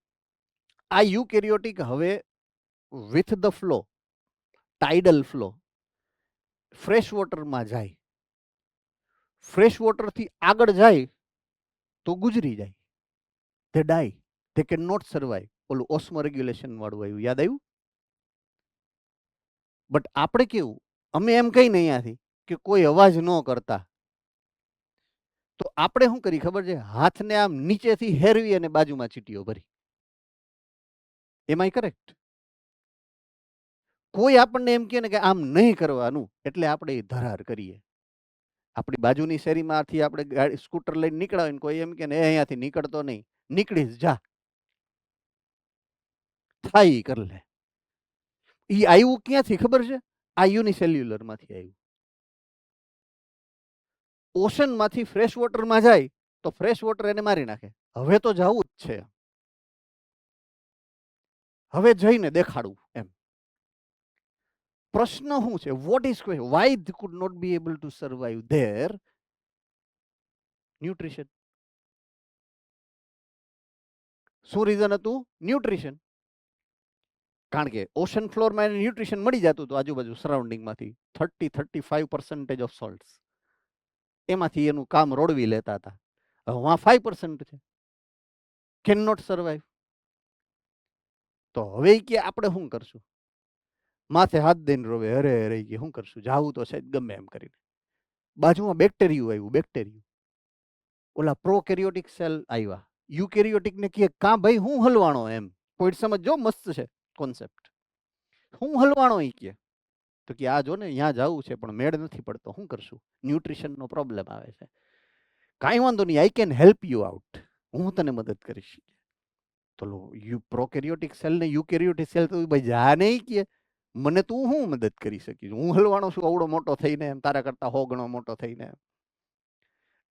આ યુકેરિયોટિક હવે with the flow, tidal flow, fresh વોટરમાં જાય. ફ્રેશ વોટરથી આગળ જાય તો ગુજરી જાય. They die, they can not survive. ઓલું ઓસ્મો રેગ્યુલેશન વાળું આવ્યું, યાદ આવ્યું? બટ આપણે કેવું, અમે એમ કહીને અહીંયાથી કે કોઈ અવાજ ન કરતા, તો આપણે શું કરી ખબર છે? હાથને આમ નીચેથી હેરવી અને બાજુમાં ચીટીઓ ભરી. એમાં કરેક્ટ? કોઈ આપણને એમ કહે ને કે આમ નહીં કરવાનું, એટલે આપણે ધરાર કરીએ. આપણી બાજુની શેરીમાંથી આપણે ગાડી સ્કૂટર લઈને નીકળ્યા હોય ને કોઈ એમ કે ને અહીંયાથી નીકળતો નહીં, નીકળીશ જા, થાય કર લે. એ આવ્યું ક્યાંથી ખબર છે? આ યુનિસેલ્યુલર માંથી આવ્યું. ઓશનમાંથી ફ્રેશ વોટરમાં જાય તો ફ્રેશ વોટર એને મારી નાખે. હવે તો જવું જ છે, હવે જઈને દેખાડવું એમ. પ્રશ્ન શું છે? What is question? Why they could not be able to survive there? Nutrition. શું રીઝન હતું? ન્યુટ્રિશન. કારણ કે ઓશન ફ્લોરમાં એને ન્યુટ્રિશન મળી જતું હતું આજુબાજુ સરાઉન્ડિંગમાંથી 30-35% ઓફ સોલ્ટ્સ, એમાંથી એનું કામ રોડવી લેતા હતા. હવે વાં 5% છે, કેન નોટ સર્વાઈવ. તો હવે કે આપણે શું કરશું? માથે હાથ દઈને રોવે, અરે અરે કે શું કરશું, જાવું તો છે ગમે એમ કરીને. બાજુમાં બેક્ટેરિયું આવ્યું, બેક્ટેરિયું. ઓલા પ્રોકેરિયોટિક સેલ આવ્યા, યુકેરિયોટિક ને કહે કાં ભાઈ હું હલવાણો એમ. પોઈન્ટ સમજો, મસ્ત છે કોન્સેપ્ટ. હું હલવાણો ઈ કે તો કે આ જો ને ત્યાં જવું છે પણ મેળ નથી પડતો, શું કરશું? ન્યુટ્રિશનનો પ્રોબ્લેમ આવે છે. કાંઈ વાંધો નહીં, I can help you out, હું તને મદદ કરીશ. તો પ્રોકેરિયોટિક સેલ ને યુકેરિયોટિક સેલ તો ભાઈ જા નહીં કે મને તું હું મદદ કરી શકીશ? હું હલવાણો છું અવડો મોટો થઈને એમ, તારા કરતા 100 ગણો મોટો થઈને.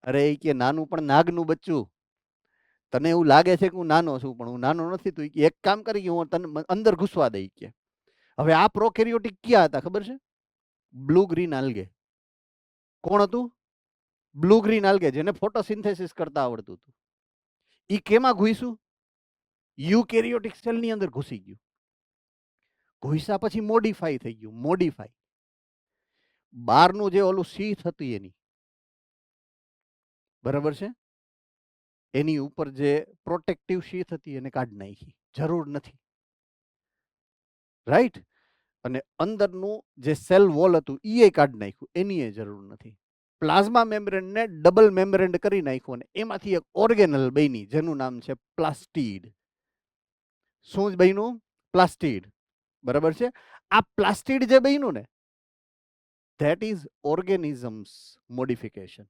અરે એ કે નાનું પણ નાગનું બચ્ચું, તને એવું લાગે છે કે હું નાનો છું પણ હું નાનો નથી. તું એક કામ કરી કે હું તને અંદર ઘૂસવા દઈ કે. હવે આ પ્રોકેરિયોટિક ક્યાં હતા ખબર છે? Blue green algae. કોણ હતું? બ્લુ ગ્રીન આલ્ગે, જેને ફોટોસિન્થેસિસ કરતા આવડતું હતું. ઈ કેમાં ઘૂસ્યું? યુકેરિયોટિક સેલની અંદર ઘૂસી ગયું. ઘૂસ્યા પછી મોડિફાઈ થઈ ગયું. મોડિફાઈ, બહારનું જે ઓલું શીથ હતી એની, બરાબર છે, એની ઉપર જે પ્રોટેક્ટિવ શીથ હતી એને કાઢી નાખી, જરૂર નથી. રાઈટ? અને અંદરનું જે સેલ વોલ હતું એ કાઢી નાખ્યું, એની જરૂર નથી. પ્લાઝમા મેમ્બ્રેનને ડબલ મેમ્બ્રેન કરી નાખ્યું અને એમાંથી એક ઓર્ગેનલ બની જેનું નામ છે પ્લાસ્ટિડ. શું જ બન્યું? પ્લાસ્ટિડ. બરાબર છે? આ પ્લાસ્ટિડ જે બન્યું ને, ધેટ ઇઝ ઓર્ગેનિઝમ્સ મોડિફિકેશન.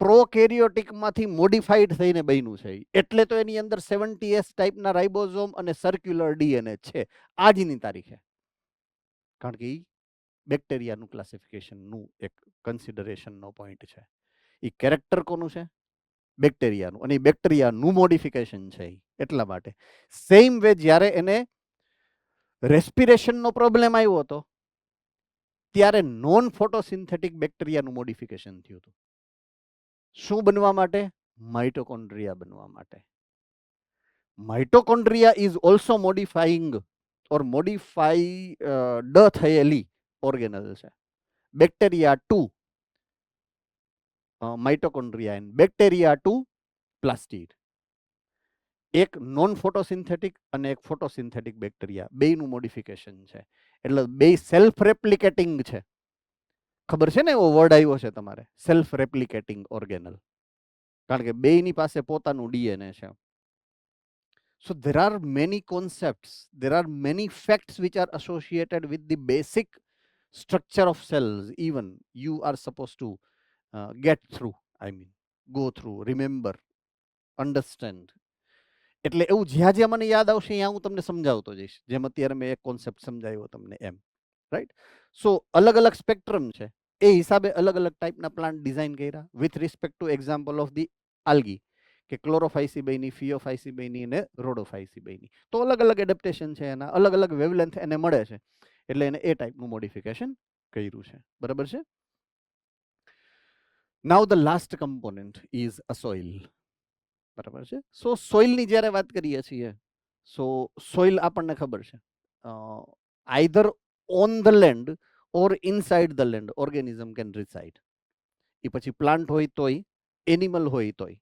પ્રોકેરિયોટિકમાંથી મોડિફાઈડ થઈને બન્યું છે. એટલે તો એની અંદર 70S ટાઈપના રાઇબોઝોમ અને સર્ક્યુલર ડીએનએ છે આજની તારીખે. કારણ કે એ બેક્ટેરિયાનું ક્લાસિફિકેશનનું એક કન્સિડરેશનનો પોઈન્ટ છે. એ કેરેક્ટર કોનું છે? બેક્ટેરિયાનું. અને એ બેક્ટેરિયાનું મોડિફિકેશન છે. એટલા માટે સેમ વે જ્યારે એને રેસ્પિરેશનનો પ્રોબ્લેમ આવ્યો હતો ત્યારે નોન ફોટોસિન્થેટિક બેક્ટેરિયાનું મોડિફિકેશન થયું હતું. શું બનવા માટે? માઇટોકોન્ડ્રિયા બનવા માટે. Mitochondria is also modifying or modified થયેલી ઓર્ગેનલ છે. Bacteria 2 mitochondria and bacteria 2 plastid. એક નોન ફોટોસિન્થેટિક અને એક ફોટોસિન્થેટિક બેક્ટેરિયા, બેયનું મોડિફિકેશન છે. એટલે બે સેલ્ફ રેપ્લિકેટિંગ છે. ખબર છે ને એવો વર્ડ આવ્યો છે તમારે, સેલ્ફ રેપ્લિકેટિંગ ઓર્ગેનલ. કારણ કે બેયની પાસે પોતાનું ડીએનએ છે. So there are many concepts, there are many facts which are associated with the basic structure of cells. Even you are supposed to get through, I mean, go through, remember, understand. એટલે એવું જ્યાં જ્યાં મને યાદ આવશે ત્યાં હું તમને સમજાવતો જઈશ, જેમ અત્યારે મેં એક કોન્સેપ્ટ સમજાવ્યો તમને એમ. રાઈટ? સો અલગ અલગ સ્પેક્ટ્રમ છે, એ હિસાબે અલગ અલગ ટાઈપના પ્લાન્ટ ડિઝાઇન કર્યા with respect to example of the algae, કે ક્લોરોફાઇસી બની, ફિયોફાઇસી બની અને રોડોફાઇસી બની. તો અલગ અલગ એડેપ્ટેશન છે એના, અલગ અલગ વેવલેન્થ એને મળે છે, એટલે એને એ ટાઈપનું મોડિફિકેશન કર્યું છે. બરાબર છે? નાઉ the last component is a soil. બરાબર છે? સો સોઇલની જ્યારે વાત કરીએ છીએ, સો સોઇલ આપણને ખબર છે either on the land or inside the land organism can reside. એ પછી પ્લાન્ટ હોય તોય, એનિમલ હોય તોય.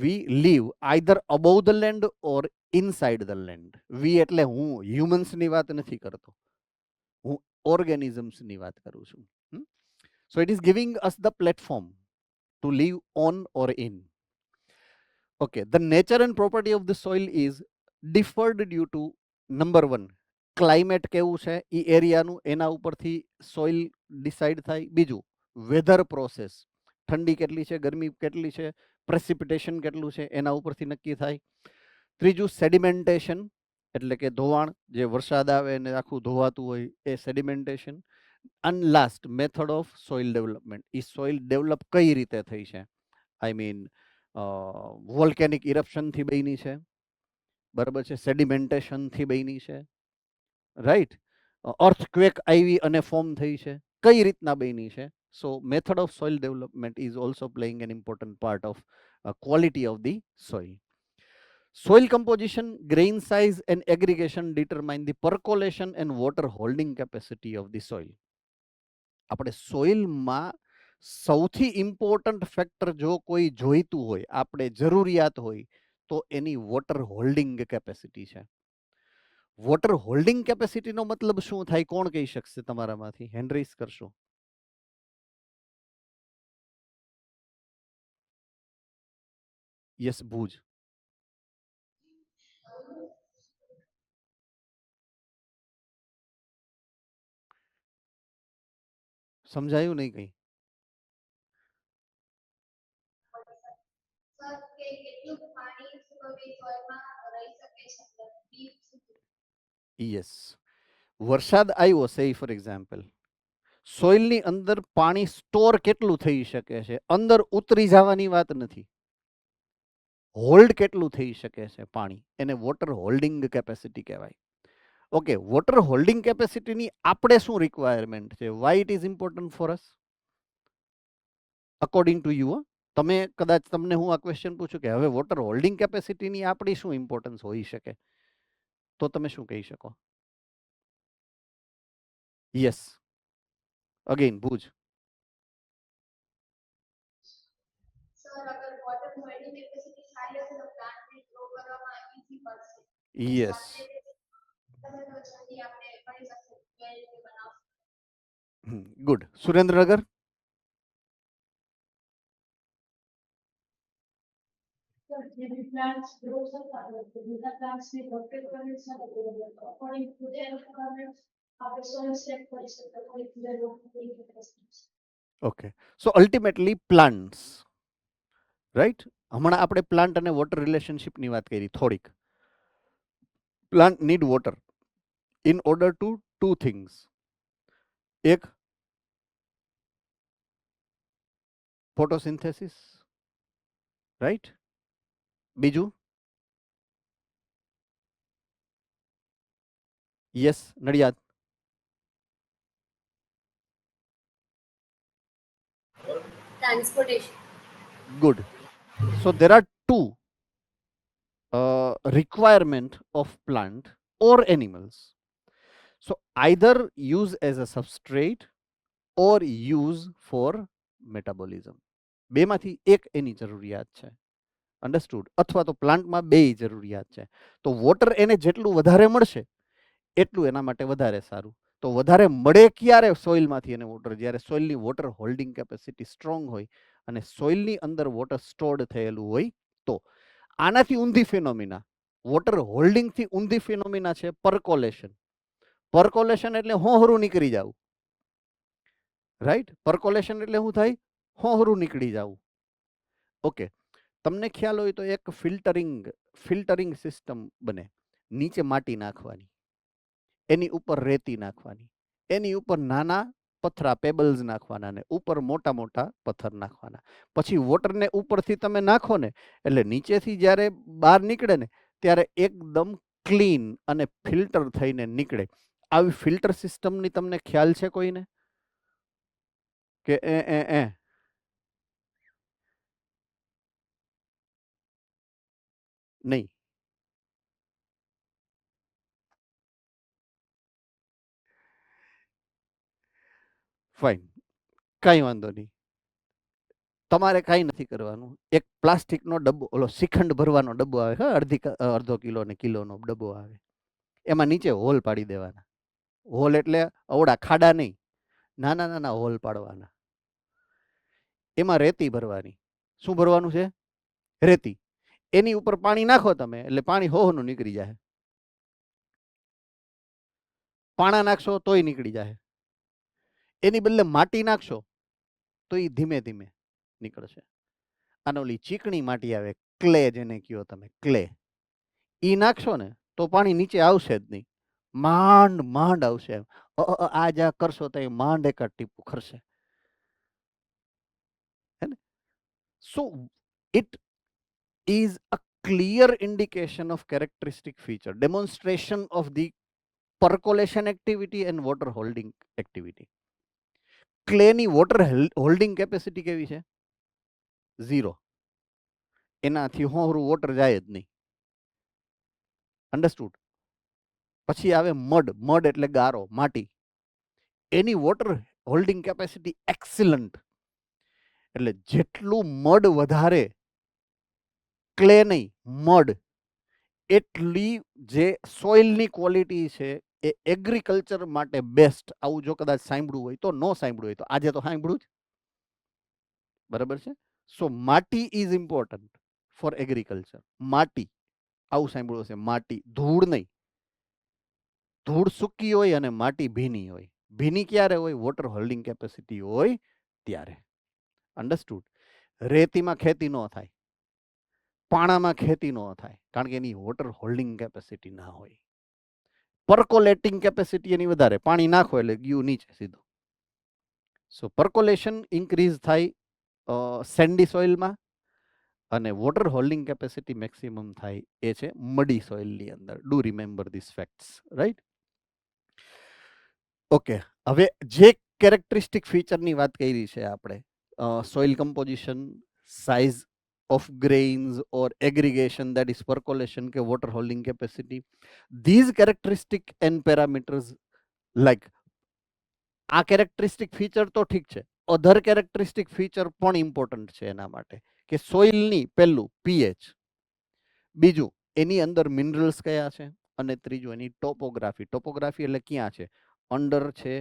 We live either above the land or inside the land. We એટલે હું હ્યુમન્સની વાત નથી કરતો, હું ઓર્ગેનિઝમ્સની વાત કરું છું. So it is giving us the platform to live on or in. Okay, the nature and property of the soil is differed due to number 1, climate કેવું છે એ એરિયાનું, એના ઉપરથી સોઇલ ડિસાઇડ થાય. બીજું, વેધર પ્રોસેસ, ઠંડી કેટલી છે, ગરમી કેટલી છે, પ્રેસિપિટેશન કેટલું છે, એના ઉપરથી નક્કી થાય. ત્રીજું, સેડિમેન્ટેશન, એટલે કે ધોવાણ, જે વરસાદ આવે અને આખું ધોવાતું હોય એ સેડિમેન્ટેશન. And last, method of soil development. A soil develop કઈ રીતે થઈ છે? આઈ મીન વોલ્કેનિક ઇરપ્શનથી બની છે, બરાબર છે, સેડિમેન્ટેશનથી બની છે, રાઈટ, અર્થક્વેક આવી અને ફોર્મ થઈ છે, કઈ રીતના બની છે? So method of soil development is also playing an important part of quality of the soil. Soil composition, grain size and aggregation determine the percolation and water holding capacity of the soil. આપણે સોઇલમાં સૌથી important factor જો કોઈ જોઈતું હોય, આપણે જરૂરિયાત હોય, તો એની વોટર હોલ્ડિંગ કેપેસિટી છે. વોટર હોલ્ડિંગ કેપેસિટીનો મતલબ શું થાય? કોણ કહી શકશે તમારામાંથી? હેન્ડ રેઇઝ કરશો. યસ, ભુજ. સમજાયું નહીં કઈ? યસ, વરસાદ આવ્યો સે ફોર એક્ઝામ્પલ, સોઇલની અંદર પાણી સ્ટોર કેટલું થઈ શકે છે? અંદર ઉતરી જવાની વાત નથી, હોલ્ડ કેટલું થઈ શકે છે પાણી, એને વોટર હોલ્ડિંગ કેપેસિટી કહેવાય. ઓકે, વોટર હોલ્ડિંગ કેપેસિટીની આપણે શું રિક્વાયરમેન્ટ છે? Y it is important for us according to you? તમે કદાચ તમને હું આ ક્વેશ્ચન પૂછું કે હવે વોટર હોલ્ડિંગ કેપેસિટીની આપણી શું ઇમ્પોર્ટન્સ હોઈ શકે, તો તમે શું કહી શકો? Yes, again Bhuj. Yes, good. Surendranagar. Maybe plants grow some plants need water requirements are available according to their requirements. After soil set for according to their local requirements. Okay, so ultimately plants, right? હમણાં આપણે plant અને water રિલેશનશિપની વાત કરી થોડીક. Plant need water in order to two things. એક, photosynthesis, right? બીજું, yes, Nadiad. Transportation. Good. So there are two requirement of plant or animals. So either use as a substrate or use for metabolism. બેમાંથી એક એની જરૂરિયાત છે, understood? અથવા તો પ્લાન્ટમાં બે જરૂરિયાત છે. તો વોટર એને જેટલું વધારે મળશે એટલું એના માટે વધારે સારું. તો વધારે મળે ક્યારે સોઇલમાંથી એને વોટર? જ્યારે સોઇલની વોટર હોલ્ડિંગ કેપેસિટી સ્ટ્રોંગ હોય અને સોઇલની અંદર વોટર સ્ટોર્ડ થયેલું હોય તો. આનાથી ઊંધી ફિનોમિના, વોટર હોલ્ડિંગથી ઊંધી ફિનોમિના છે પરકોલેશન. પરકોલેશન એટલે હોહરું નીકળી જવું, રાઈટ? પરકોલેશન એટલે શું થાય? હોહરું નીકળી જવું. ઓકે, તમને ખ્યાલ હોય તો એક ફિલ્ટરિંગ સિસ્ટમ બને. નીચે માટી નાખવાની, એની ઉપર રેતી નાખવાની, એની ઉપર નાના પથરા પેબલ્સ નાખવાના ને ઉપર મોટા મોટા પથ્થર નાખવાના. પછી વોટરને ઉપરથી તમે નાખો ને એટલે નીચેથી જ્યારે બહાર નીકળે ને ત્યારે એકદમ ક્લીન અને ફિલ્ટર થઈને નીકળે. આવી ફિલ્ટર સિસ્ટમની તમને ખ્યાલ છે કોઈને? કે નહીં? ફાઇન, કાંઈ વાંધો નહીં. તમારે કાંઈ નથી કરવાનું. એક પ્લાસ્ટિકનો ડબ્બો, ઓલો શ્રીખંડ ભરવાનો ડબ્બો આવે, હા, અડધો કિલો ને કિલોનો ડબ્બો આવે, એમાં નીચે હોલ પાડી દેવાના. હોલ એટલે અવડા ખાડા નહીં, નાના નાના હોલ પાડવાના. એમાં રેતી ભરવાની. શું ભરવાનું છે? રેતી. એની ઉપર પાણી નાખો તમે એટલે પાણી હોહનું નીકળી જાય. પાણા નાખશો તોય નીકળી જાય. એની બદલે માટી નાખશો તો એ ધીમે ધીમે નીકળશે. આનો ઓલી ચીકણી માટી આવે, ક્લે જેને કહો તમે, ક્લે, એ નાખશો ને તો પાણી નીચે આવશે જ નહીં, માંડ માંડ આવશે. આ જ્યાં કરશો તો એ માંડ એકાદ ટીપું ખરશે, હે ને? So it is a clear indication of characteristic feature, demonstration of the percolation activity and water holding activity. ક્લેની વોટર હોલ્ડિંગ કેપેસિટી કેવી છે? 0. એનાથી હોરું વોટર જાય જ નહીં. અન્ડરસ્ટુડ? પછી આવે મડ. મડ એટલે ગારો, માટી. એની વોટર હોલ્ડિંગ કેપેસિટી એક્સિલન્ટ. એટલે જેટલું મડ વધારે, ક્લે નહીં, મડ, એટલી જે સોઇલની ક્વોલિટી છે એ એગ્રીકલ્ચર માટે બેસ્ટ. આવું જો કદાચ સાંભળ્યું હોય તો, ન સાંભળ્યું હોય તો આજે તો સાંભળ્યું જ, બરાબર છે? સો માટી ઇઝ ઇમ્પોર્ટન્ટ ફોર એગ્રીકલ્ચર. માટી, આવું સાંભળ્યું હશે, માટી, ધૂળ નહીં. ધૂળ સૂકી હોય અને માટી ભીની હોય. ભીની ક્યારે હોય? વોટર હોલ્ડિંગ કેપેસિટી હોય ત્યારે. અન્ડરસ્ટુડ? રેતીમાં ખેતી ન થાય, પાણામાં ખેતી ન થાય, કારણ કે એની વોટર હોલ્ડિંગ કેપેસિટી ના હોય. પર્કોલેટિંગ કેપેસિટી એની વધારે, પાણી નાખો એટલે ગયું નીચે સીધું. સો પર્કોલેશન ઇન્ક્રીઝ થાય સેન્ડી સોઇલમાં, અને વોટર હોલ્ડિંગ કેપેસિટી મેક્સિમમ થાય એ છે મડી સોઇલની અંદર. Do remember this facts, right? Okay, હવે જે કેરેક્ટરિસ્ટિક ફીચરની વાત કરી છે આપણે, soil composition, size of grains or aggregation, that is percolation ke water holding capacity, these characteristic and parameters, like આ characteristic feature તો ઠીક છે, other characteristic feature પણ important છે એના માટે, કે સોઇલની પહેલું pH, બીજું એની અંદર મિનરલ્સ કયા છે, અને ત્રીજું એની ટોપોગ્રાફી. ટોપોગ્રાફી એટલે ક્યાં છે? અંડર છે,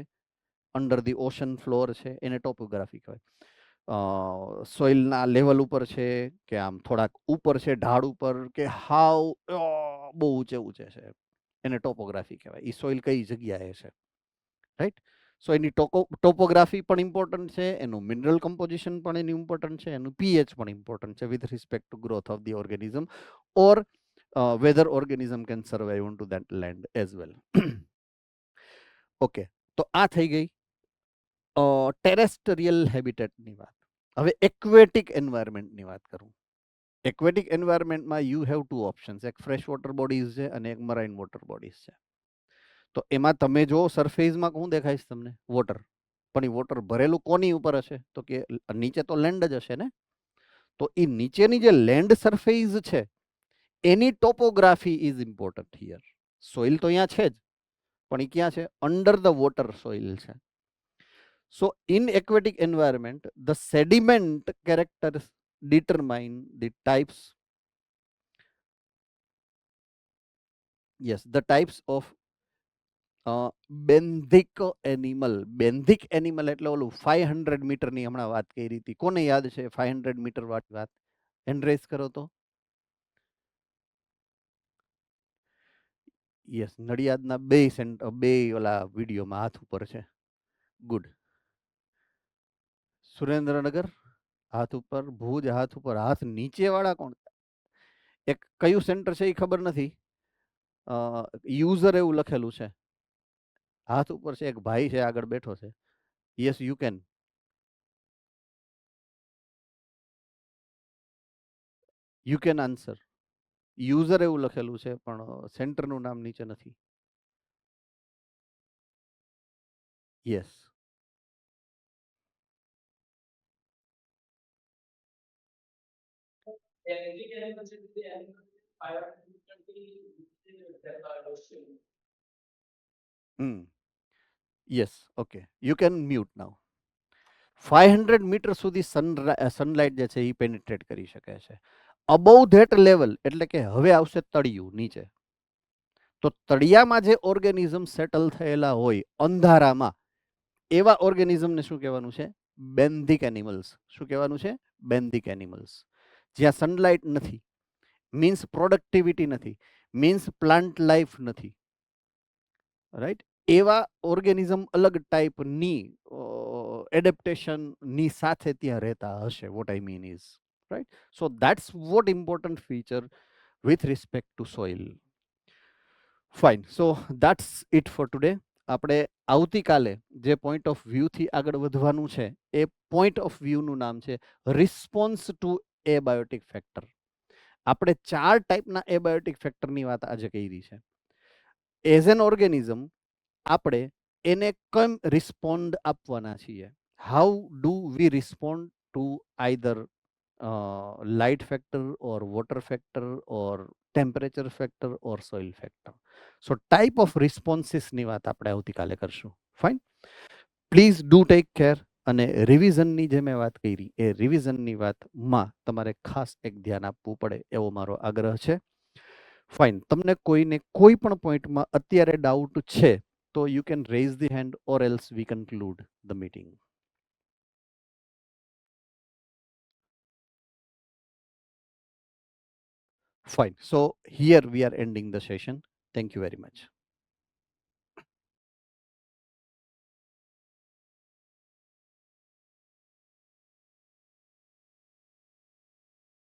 અંડર ધી ઓશન ફ્લોર છે, એને ટોપોગ્રાફી કહેવાય. સોઇલના લેવલ ઉપર છે કે આમ થોડાક ઉપર છે, ઢાળ ઉપર, કે હાવ બહુ ઊંચે ઊંચે છે, એને ટોપોગ્રાફી કહેવાય. એ સોઇલ કઈ જગ્યાએ છે, રાઈટ? સો એની ટોપોગ્રાફી પણ ઇમ્પોર્ટન્ટ છે, એનું મિનરલ કમ્પોઝિશન પણ એનું ઇમ્પોર્ટન્ટ છે, એનું પીએચ પણ ઇમ્પોર્ટન્ટ છે with respect to growth of the organism, or whether organism can survive onto that land as well. Okay, તો આ થઈ ગઈ ટેરેસ્ટરિયલ હેબિટેટની વાત. હવે એક્વેટિક એન્વાયરમેન્ટની વાત કરું. એક્વેટિક એન્વાયરમેન્ટમાં યુ હેવ ટુ ઓપ્શન્સ, એક ફ્રેશ વોટર બોડીઝ છે અને એક મરાઇન વોટર બોડીઝ છે. તો એમાં તમે જો સરફેસમાં હું દેખાઈશ તમને? વોટર. પણ એ વોટર ભરેલું કોની ઉપર હશે? તો કે નીચે તો લેન્ડ જ હશે ને. તો એ નીચેની જે લેન્ડ સરફેસ છે એની topography is important here. Soil તો અહીંયા છે જ, પણ એ ક્યાં છે? અંડર ધ વોટર સોઇલ છે. So in aquatic environment, the sediment characters determine the types, yes, the types of benthic animal. Benthic animal એટલે ઓલું 500 મીટરની હમણાં વાત કરી હતી. કોને યાદ છે 500 મીટર વાળી વાત? હેન્ડ રેઝ કરો તો. યસ, નડિયાદના બે ઓલા વિડીયોમાં હાથ ઉપર છે. ગુડ. સુરેન્દ્રનગર હાથ ઉપર, ભુજ હાથ ઉપર, હાથ નીચે વાળા કોણ? એક કયું સેન્ટર છે એ ખબર નથી, યુઝર એવું લખેલું છે, હાથ ઉપર છે, એક ભાઈ છે આગળ બેઠો છે. Yes, you can. You can answer. User એવું લખેલું છે પણ સેન્ટરનું નામ નીચે નથી. Yes. Yes, okay, you can mute now. 500 meter સુધી સનલાઇટ જે છે એ પેનિટ્રેટ કરી શકે છે. અબવ ધેટ લેવલ એટલે કે હવે આવશે તળિયું નીચે. તો તળિયામાં જે ઓર્ગેનિઝમ સેટલ થયેલા હોય અંધારામાં, એવા ઓર્ગેનિઝમને શું કહેવાનું છે? બેન્ધિક એનિમલ્સ. શું કહેવાનું છે? બેન્ધિક એનિમલ્સ. જ્યાં સનલાઇટ નથી, મીન્સ પ્રોડક્ટિવિટી નથી, મીન્સ પ્લાન્ટ લાઈફ નથી, રાઈટ? એવા ઓર્ગેનિઝમ અલગ ટાઈપની એડેપ્ટેશનની સાથે ત્યાં રહેતા હશે. Vote I mean is, right? So that's what important feature with respect to soil. Fine. So that's it for today. આપણે આવતીકાલે જે પોઈન્ટ ઓફ વ્યૂથી આગળ વધવાનું છે એ પોઈન્ટ ઓફ વ્યૂનું નામ છે રિસ્પોન્સ ટુ એબાયોટિક ફેક્ટર. આપણે 4 ટાઈપના એબાયોટિક ફેક્ટરની વાત આજે કરી છે. એઝ એન ઓર્ગેનિઝમ આપણે એને કેમ રિસ્પોન્ડ આપવાના છીએ? How do we respond two either light factor or water factor or temperature factor or soil factor? So type of responses ની વાત આપણે આવતીકાલે કરશું. Fine, please do take care. અને રિવિઝનની જે મેં વાત કરી એ રિવિઝનની વાતમાં તમારે ખાસ એક ધ્યાન આપવું પડે એવો મારો આગ્રહ છે. ફાઇન, તમને કોઈને કોઈ પણ પોઈન્ટમાં અત્યારે ડાઉટ છે તો you can raise the hand or else we conclude the meeting. Fine. So here we are ending the session. Thank you very much.